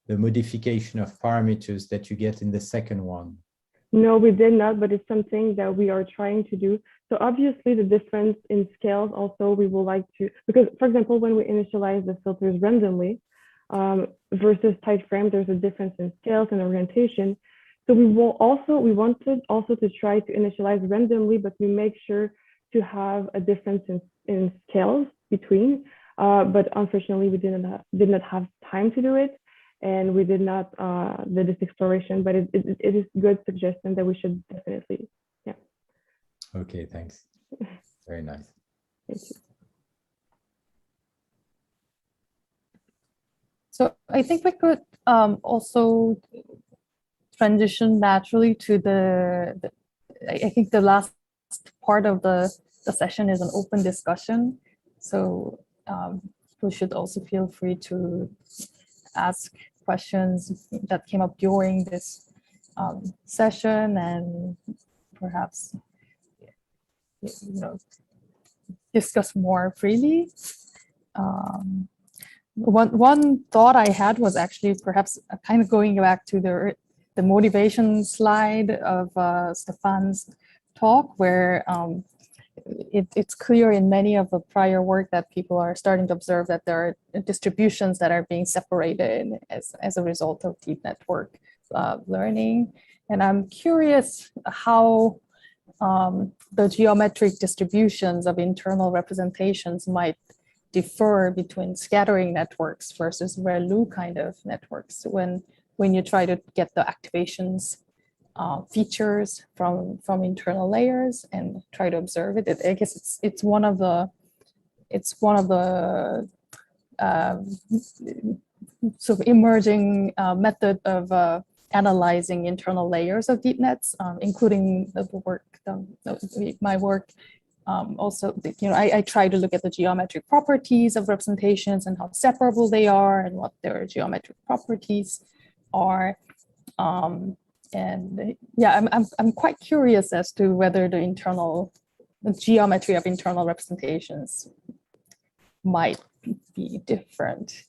the modification of parameters that you get in the second one? No, we did not, but it's something that we are trying to do. So obviously the difference in scales also we will like to, because for example, when we initialize the filters randomly versus tight frame, there's a difference in scales and orientation. So we wanted also to try to initialize randomly, but we make sure to have a difference in scales between, but unfortunately we did not have time to do it. And we did not do this exploration, but it is good suggestion that we should definitely, yeah. Okay, thanks. Very nice. Thank you. So I think we could also transition naturally to I think the last part of the session is an open discussion. So we should also feel free to ask questions that came up during this session, and perhaps discuss more freely. One thought I had was actually perhaps kind of going back to the motivation slide of Stephane's talk, where it's clear in many of the prior work that people are starting to observe that there are distributions that are being separated as a result of deep network learning. And I'm curious how the geometric distributions of internal representations might differ between scattering networks versus ReLU kind of networks when you try to get the activations features from internal layers and try to observe it. I guess it's one of the sort of emerging method of analyzing internal layers of deep nets, including my work. Also, I try to look at the geometric properties of representations and how separable they are and what their geometric properties are. And yeah, I'm quite curious as to whether the geometry of internal representations might be different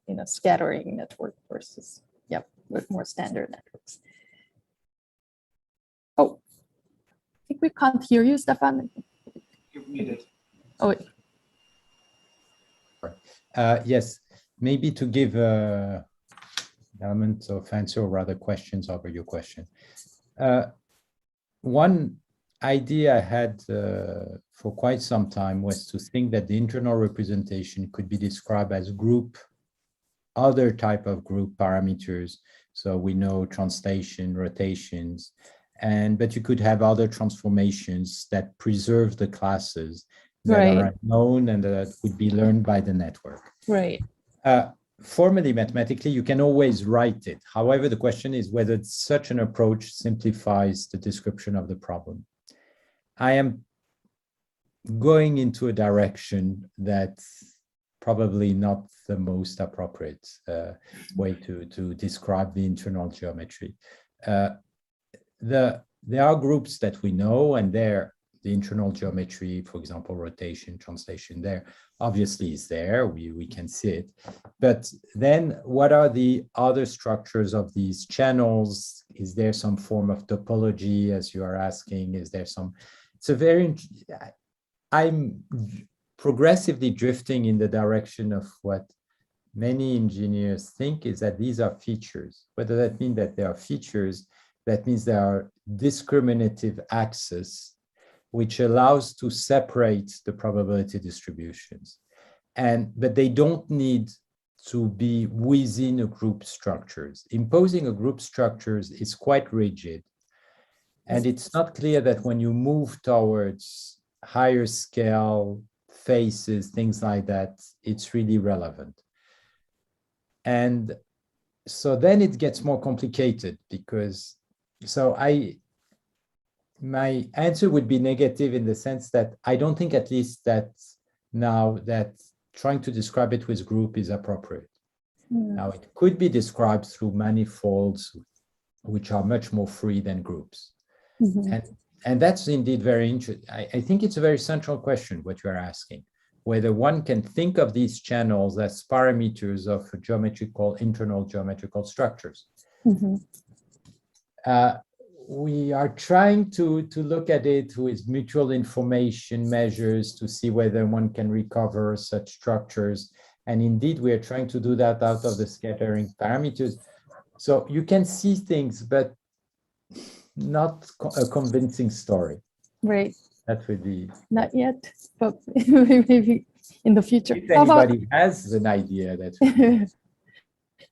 in a scattering network versus, with more standard networks. Oh, I think we can't hear you, Stephane. You're muted. Oh. Yes, maybe to give elements of answer, or rather questions over your question. One idea I had for quite some time was to think that the internal representation could be described as other type of group parameters. So we know translation, rotations, but you could have other transformations that preserve the classes that are unknown and that would be learned by the network. Right. Formally, mathematically, you can always write it. However, the question is whether such an approach simplifies the description of the problem. I am going into a direction that's probably not the most appropriate way to describe the internal geometry. there are groups that we know, and the internal geometry, for example, rotation, translation there, obviously is there, we can see it. But then what are the other structures of these channels? Is there some form of topology, as you are asking? Is there some, I'm progressively drifting in the direction of what many engineers think is that these are features. Whether that means that they are features, that means there are discriminative axes which allows to separate the probability distributions. But they don't need to be within a group structures. Imposing a group structures is quite rigid. And it's not clear that when you move towards higher scale faces, things like that, it's really relevant. And so then it gets more complicated because, my answer would be negative in the sense that I don't think, at least that now, that trying to describe it with group is appropriate. Now it could be described through manifolds, which are much more free than groups. And that's indeed very interesting. I think it's a very central question, what you are asking, whether one can think of these channels as parameters of internal geometrical structures. We are trying to look at it with mutual information measures to see whether one can recover such structures. And indeed, we are trying to do that out of the scattering parameters. So you can see things, but not a convincing story. Right. That would be. Not yet, but maybe in the future. If anybody has an idea, that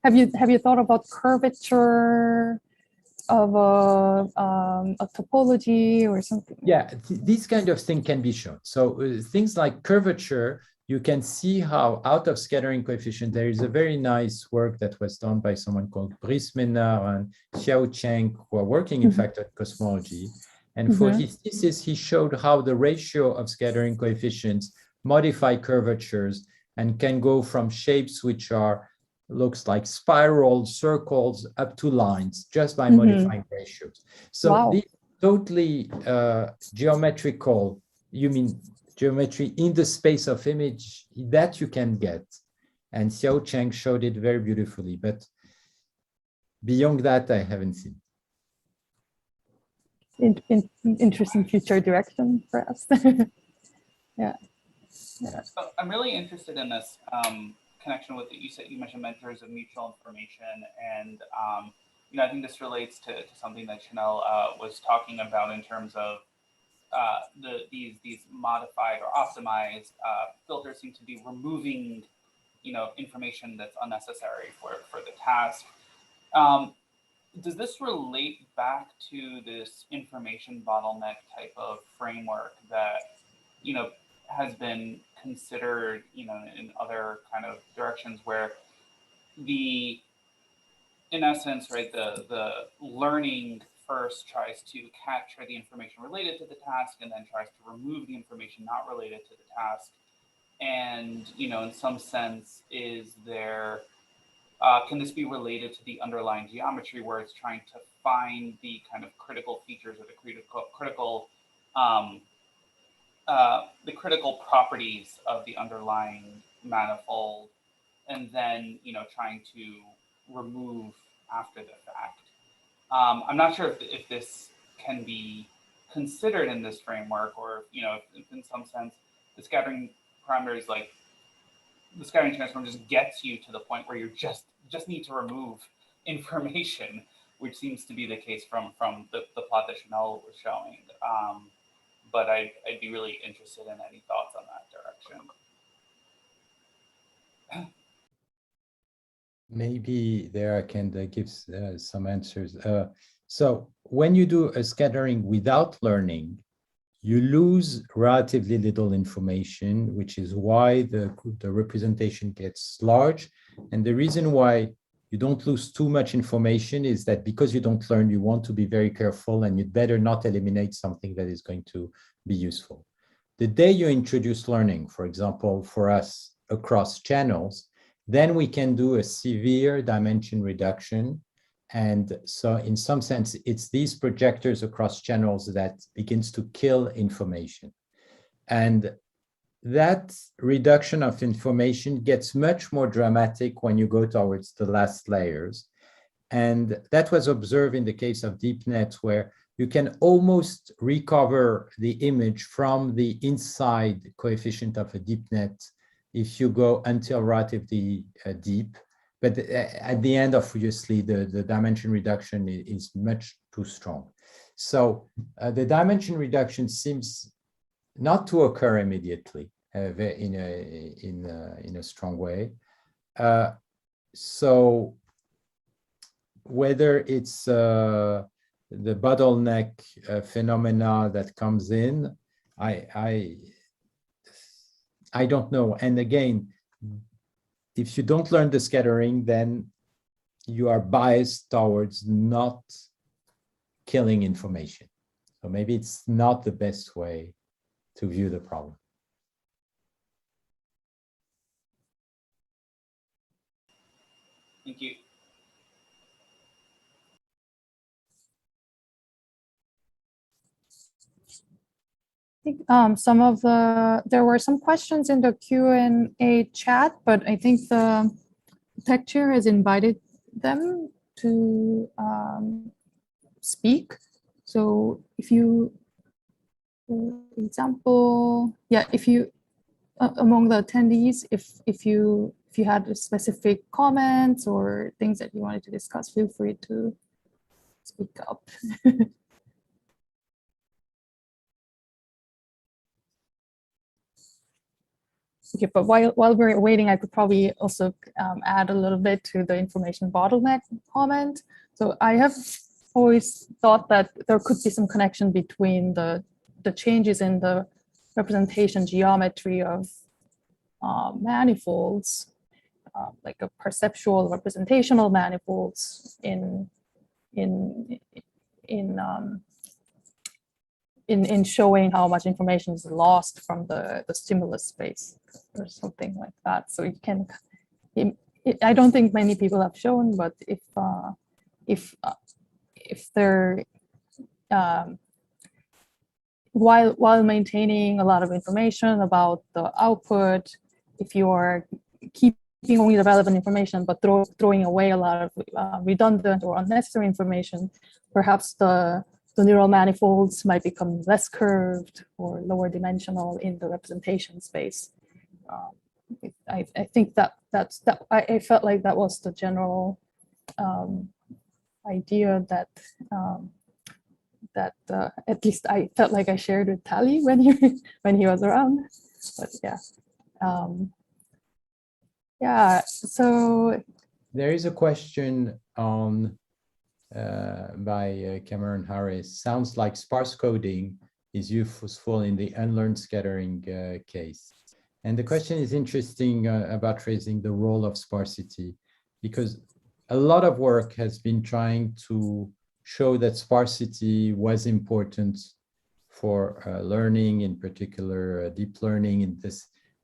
have you thought about curvature of a topology or something? Yeah, these kind of things can be shown. So things like curvature, you can see how out of scattering coefficient, there is a very nice work that was done by someone called Brice Ménard and Xiao Cheng, who are working in fact at cosmology. And for his thesis, he showed how the ratio of scattering coefficients modify curvatures and can go from shapes which looks like spirals, circles, up to lines, just by modifying ratios. So these totally geometrical, you mean geometry in the space of image, that you can get. And Xiao Cheng showed it very beautifully, but beyond that, I haven't seen. Interesting future direction, perhaps. Yeah. So I'm really interested in this connection with you mentioned measures of mutual information, and I think this relates to something that Shanel was talking about in terms of these modified or optimized filters seem to be removing information that's unnecessary for the task. Does this relate back to this information bottleneck type of framework that has been considered in other kind of directions, where in essence, right, the learning first tries to capture the information related to the task and then tries to remove the information not related to the task? And in some sense, can this be related to the underlying geometry, where it's trying to find the kind of critical features or the critical properties of the underlying manifold, and then trying to remove after the fact? I'm not sure if this can be considered in this framework, or if in some sense the scattering parameters, like the scattering transform, just gets you to the point where you just need to remove information, which seems to be the case from the plot that Shanel was showing. But I'd be really interested in any thoughts on that direction. Maybe there I can give some answers. So when you do a scattering without learning, you lose relatively little information, which is why the representation gets large. And the reason why you don't lose too much information is that because you don't learn, you want to be very careful, and you'd better not eliminate something that is going to be useful. The day you introduce learning, for example, for us across channels, then we can do a severe dimension reduction And so in some sense, it's these projectors across channels that begins to kill information. And that reduction of information gets much more dramatic when you go towards the last layers. And that was observed in the case of DeepNet, where you can almost recover the image from the inside coefficient of a DeepNet if you go until relatively deep. But at the end, obviously, the dimension reduction is much too strong. So the dimension reduction seems not to occur immediately in a strong way. So whether it's the bottleneck phenomena that comes in, I don't know. And again, if you don't learn the scattering, then you are biased towards not killing information. So maybe it's not the best way to view the problem. Thank you. I think there were some questions in the Q&A chat, but I think the tech chair has invited them to speak. So if you, for example, yeah, if you, among the attendees, if you had specific comments or things that you wanted to discuss, feel free to speak up. Okay, but while we're waiting, I could probably also add a little bit to the information bottleneck comment. So I have always thought that there could be some connection between the changes in the representation geometry of manifolds, like a perceptual representational manifolds in showing how much information is lost from the stimulus space or something like that. So you can, I don't think many people have shown, but if they're while maintaining a lot of information about the output, if you are keeping only the relevant information but throwing away a lot of redundant or unnecessary information, perhaps the neural manifolds might become less curved or lower dimensional in the representation space. I think I felt like that was the general idea that at least I felt like I shared with Tali when he was around. But yeah, yeah. So there is a question on. By Cameron Harris. Sounds like sparse coding is useful in the unlearned scattering case. And the question is interesting about raising the role of sparsity, because a lot of work has been trying to show that sparsity was important for learning, in particular deep learning, in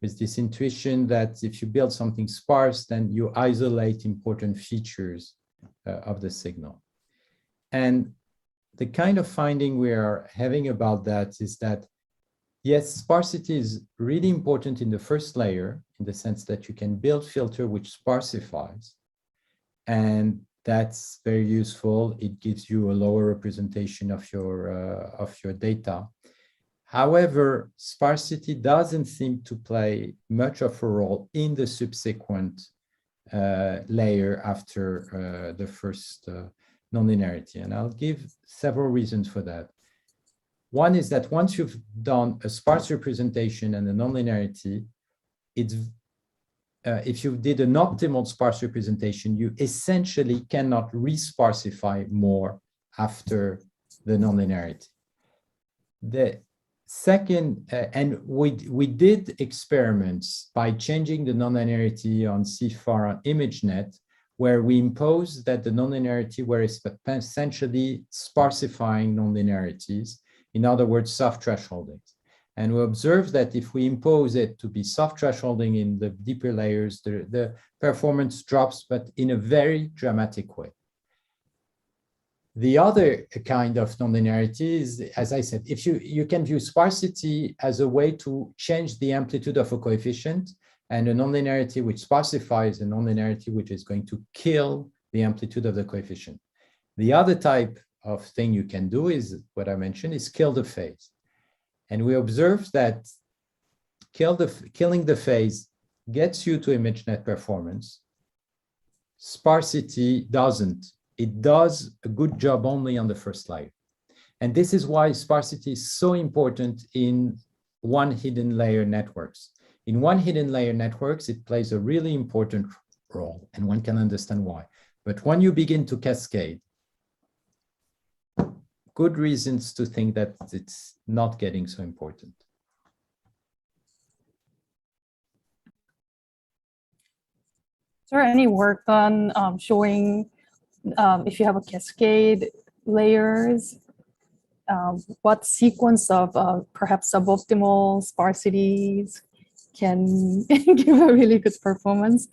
with this intuition that if you build something sparse, then you isolate important features of the signal. And the kind of finding we are having about that is that, yes, sparsity is really important in the first layer, in the sense that you can build filter which sparsifies. And that's very useful. It gives you a lower representation of your data. However, sparsity doesn't seem to play much of a role in the subsequent layer after the first nonlinearity. And I'll give several reasons for that. One is that once you've done a sparse representation and a nonlinearity, it's if you did an optimal sparse representation, you essentially cannot re-sparsify more after the nonlinearity. The second, and we did experiments by changing the nonlinearity on CFAR on ImageNet, where we imposed that the nonlinearity were essentially sparsifying nonlinearities, in other words, soft thresholdings. And we observed that if we impose it to be soft thresholding in the deeper layers, the performance drops, but in a very dramatic way. The other kind of nonlinearity is, as I said, if you can view sparsity as a way to change the amplitude of a coefficient, and a nonlinearity which sparsifies a nonlinearity which is going to kill the amplitude of the coefficient. The other type of thing you can do is what I mentioned, is kill the phase. And we observed that killing the phase gets you to ImageNet performance. Sparsity doesn't. It does a good job only on the first layer. And this is why sparsity is so important in one hidden layer networks. In one hidden layer networks, it plays a really important role, and one can understand why. But when you begin to cascade, good reasons to think that it's not getting so important. Is there any work done showing if you have a cascade layers, what sequence of perhaps suboptimal sparsities can give a really good performance?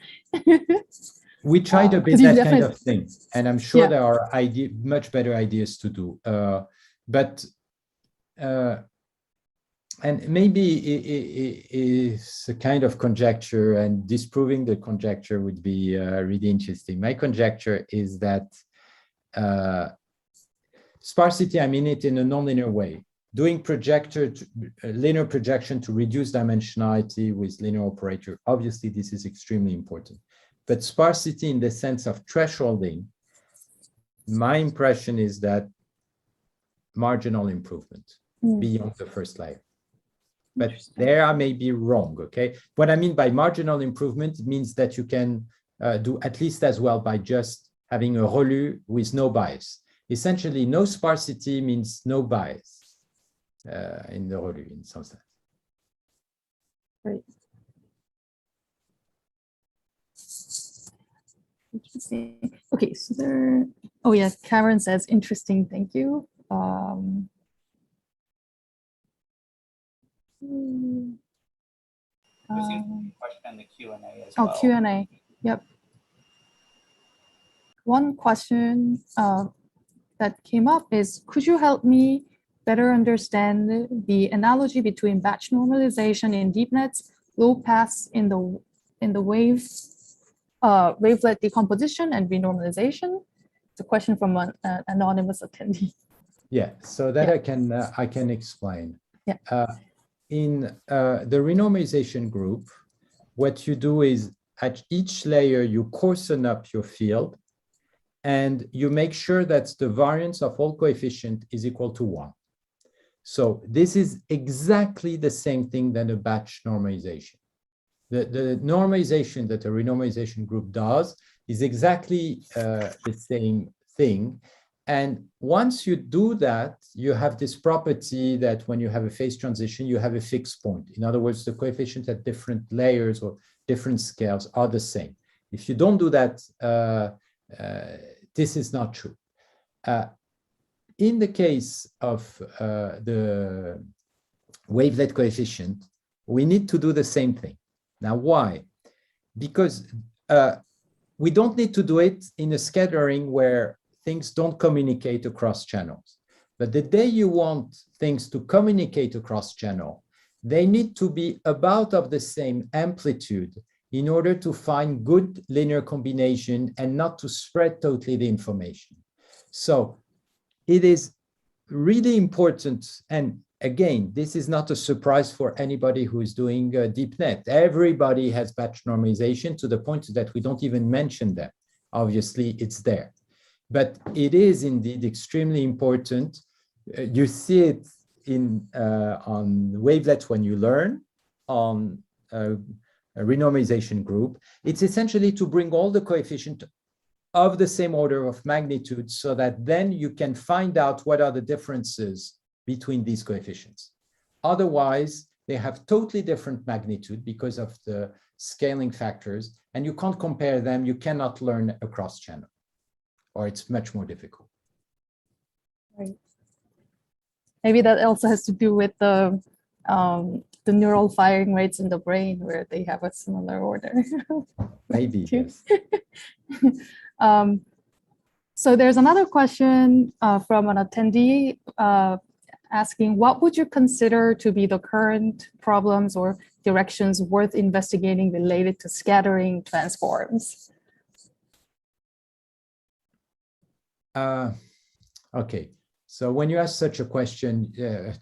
We tried a bit that kind of thing, and I'm sure Yeah. there are much better ideas to do. And maybe it's a kind of conjecture, and disproving the conjecture would be really interesting. My conjecture is that sparsity, I mean it in a nonlinear way. Doing linear projection to reduce dimensionality with linear operator, obviously this is extremely important. But sparsity in the sense of thresholding, my impression is that marginal improvement beyond the first layer. But there I may be wrong, okay? What I mean by marginal improvement means that you can do at least as well by just having a ReLU with no bias. Essentially, no sparsity means no bias in the ReLU in some sense. Great. Interesting. Okay, so there, oh yeah, Karen says, interesting, thank you. Question in the Q&A as well. Oh, Q&A, yep. One question that came up is, could you help me better understand the analogy between batch normalization in DeepNets, low pass in the wavelet decomposition and renormalization? It's a question from an anonymous attendee. Yeah, so that I can explain. Yeah. In the renormalization group, what you do is at each layer, you coarsen up your field and you make sure that the variance of all coefficient is equal to 1. So this is exactly the same thing than a batch normalization. The normalization that a renormalization group does is exactly the same thing. And once you do that, you have this property that when you have a phase transition, you have a fixed point. In other words, the coefficients at different layers or different scales are the same. If you don't do that, this is not true. In the case of the wavelet coefficient, we need to do the same thing. Now, why? Because we don't need to do it in a scattering where things don't communicate across channels. But the day you want things to communicate across channel, they need to be about of the same amplitude in order to find good linear combination and not to spread totally the information. So it is really important, and again, this is not a surprise for anybody who is doing DeepNet. Everybody has batch normalization to the point that we don't even mention them. Obviously, it's there. But it is indeed extremely important. You see it in on wavelets when you learn, on a renormalization group. It's essentially to bring all the coefficients of the same order of magnitude so that then you can find out what are the differences between these coefficients. Otherwise, they have totally different magnitude because of the scaling factors, and you can't compare them. You cannot learn across channel, or it's much more difficult. Right. Maybe that also has to do with the neural firing rates in the brain, where they have a similar order. Maybe, yes. So there's another question from an attendee asking, what would you consider to be the current problems or directions worth investigating related to scattering transforms? Okay, so when you ask such a question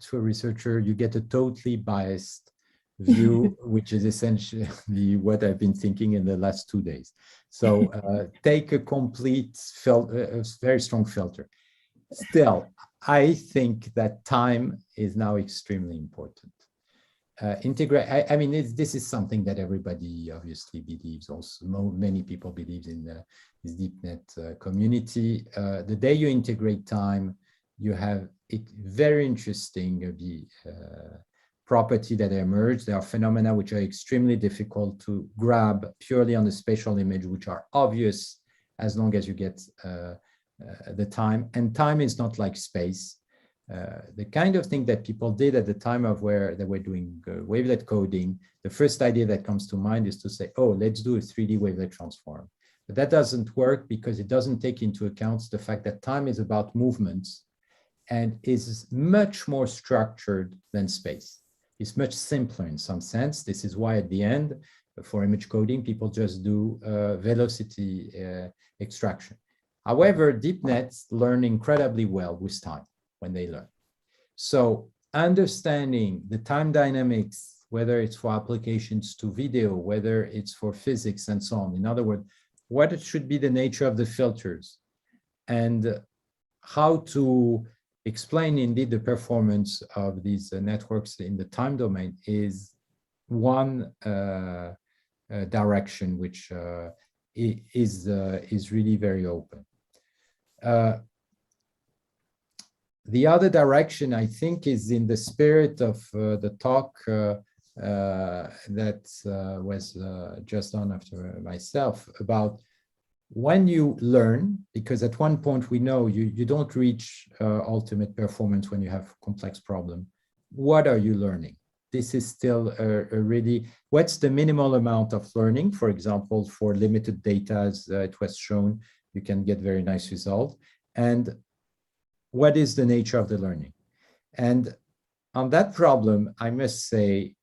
to a researcher, you get a totally biased view, which is essentially what I've been thinking in the last 2 days. So take a complete a very strong filter. Still, I think that time is now extremely important. I mean, this is something that everybody obviously believes. Also, many people believe in this DeepNet community. The day you integrate time, you have it very interesting property that emerge. There are phenomena which are extremely difficult to grab purely on the spatial image, which are obvious as long as you get the time. And time is not like space. The kind of thing that people did at the time of where they were doing wavelet coding, the first idea that comes to mind is to say, oh, let's do a 3D wavelet transform. But that doesn't work because it doesn't take into account the fact that time is about movements and is much more structured than space. It's much simpler in some sense. This is why at the end, for image coding, people just do velocity extraction. However, deep nets learn incredibly well with time when they learn. So understanding the time dynamics, whether it's for applications to video, whether it's for physics and so on. In other words, what it should be the nature of the filters and how to explain indeed the performance of these networks in the time domain is one direction which is really very open. The other direction, I think, is in the spirit of the talk that was just done after myself about when you learn, because at one point we know you don't reach ultimate performance when you have complex problem. What are you learning? This is still a really, what's the minimal amount of learning? For example, for limited data, as it was shown, you can get very nice results. And what is the nature of the learning? And on that problem, I must say,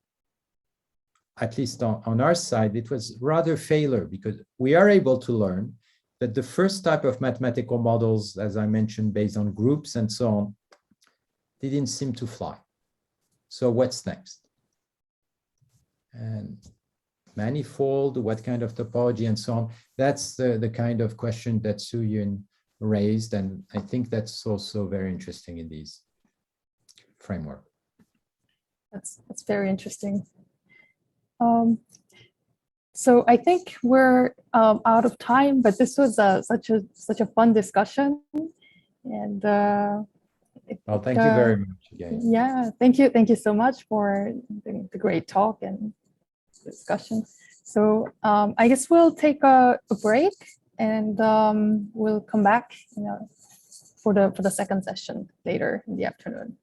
at least on our side, it was rather failure because we are able to learn that the first type of mathematical models, as I mentioned, based on groups and so on, didn't seem to fly. So what's next? And manifold, what kind of topology and so on? That's the kind of question that Suyun raised, and I think that's also very interesting in these framework. That's very interesting. So I think we're out of time, but this was such a fun discussion, and well, thank you very much again. Yeah, thank you so much for the great talk and discussion. So I guess we'll take a break, and we'll come back, for the second session later in the afternoon.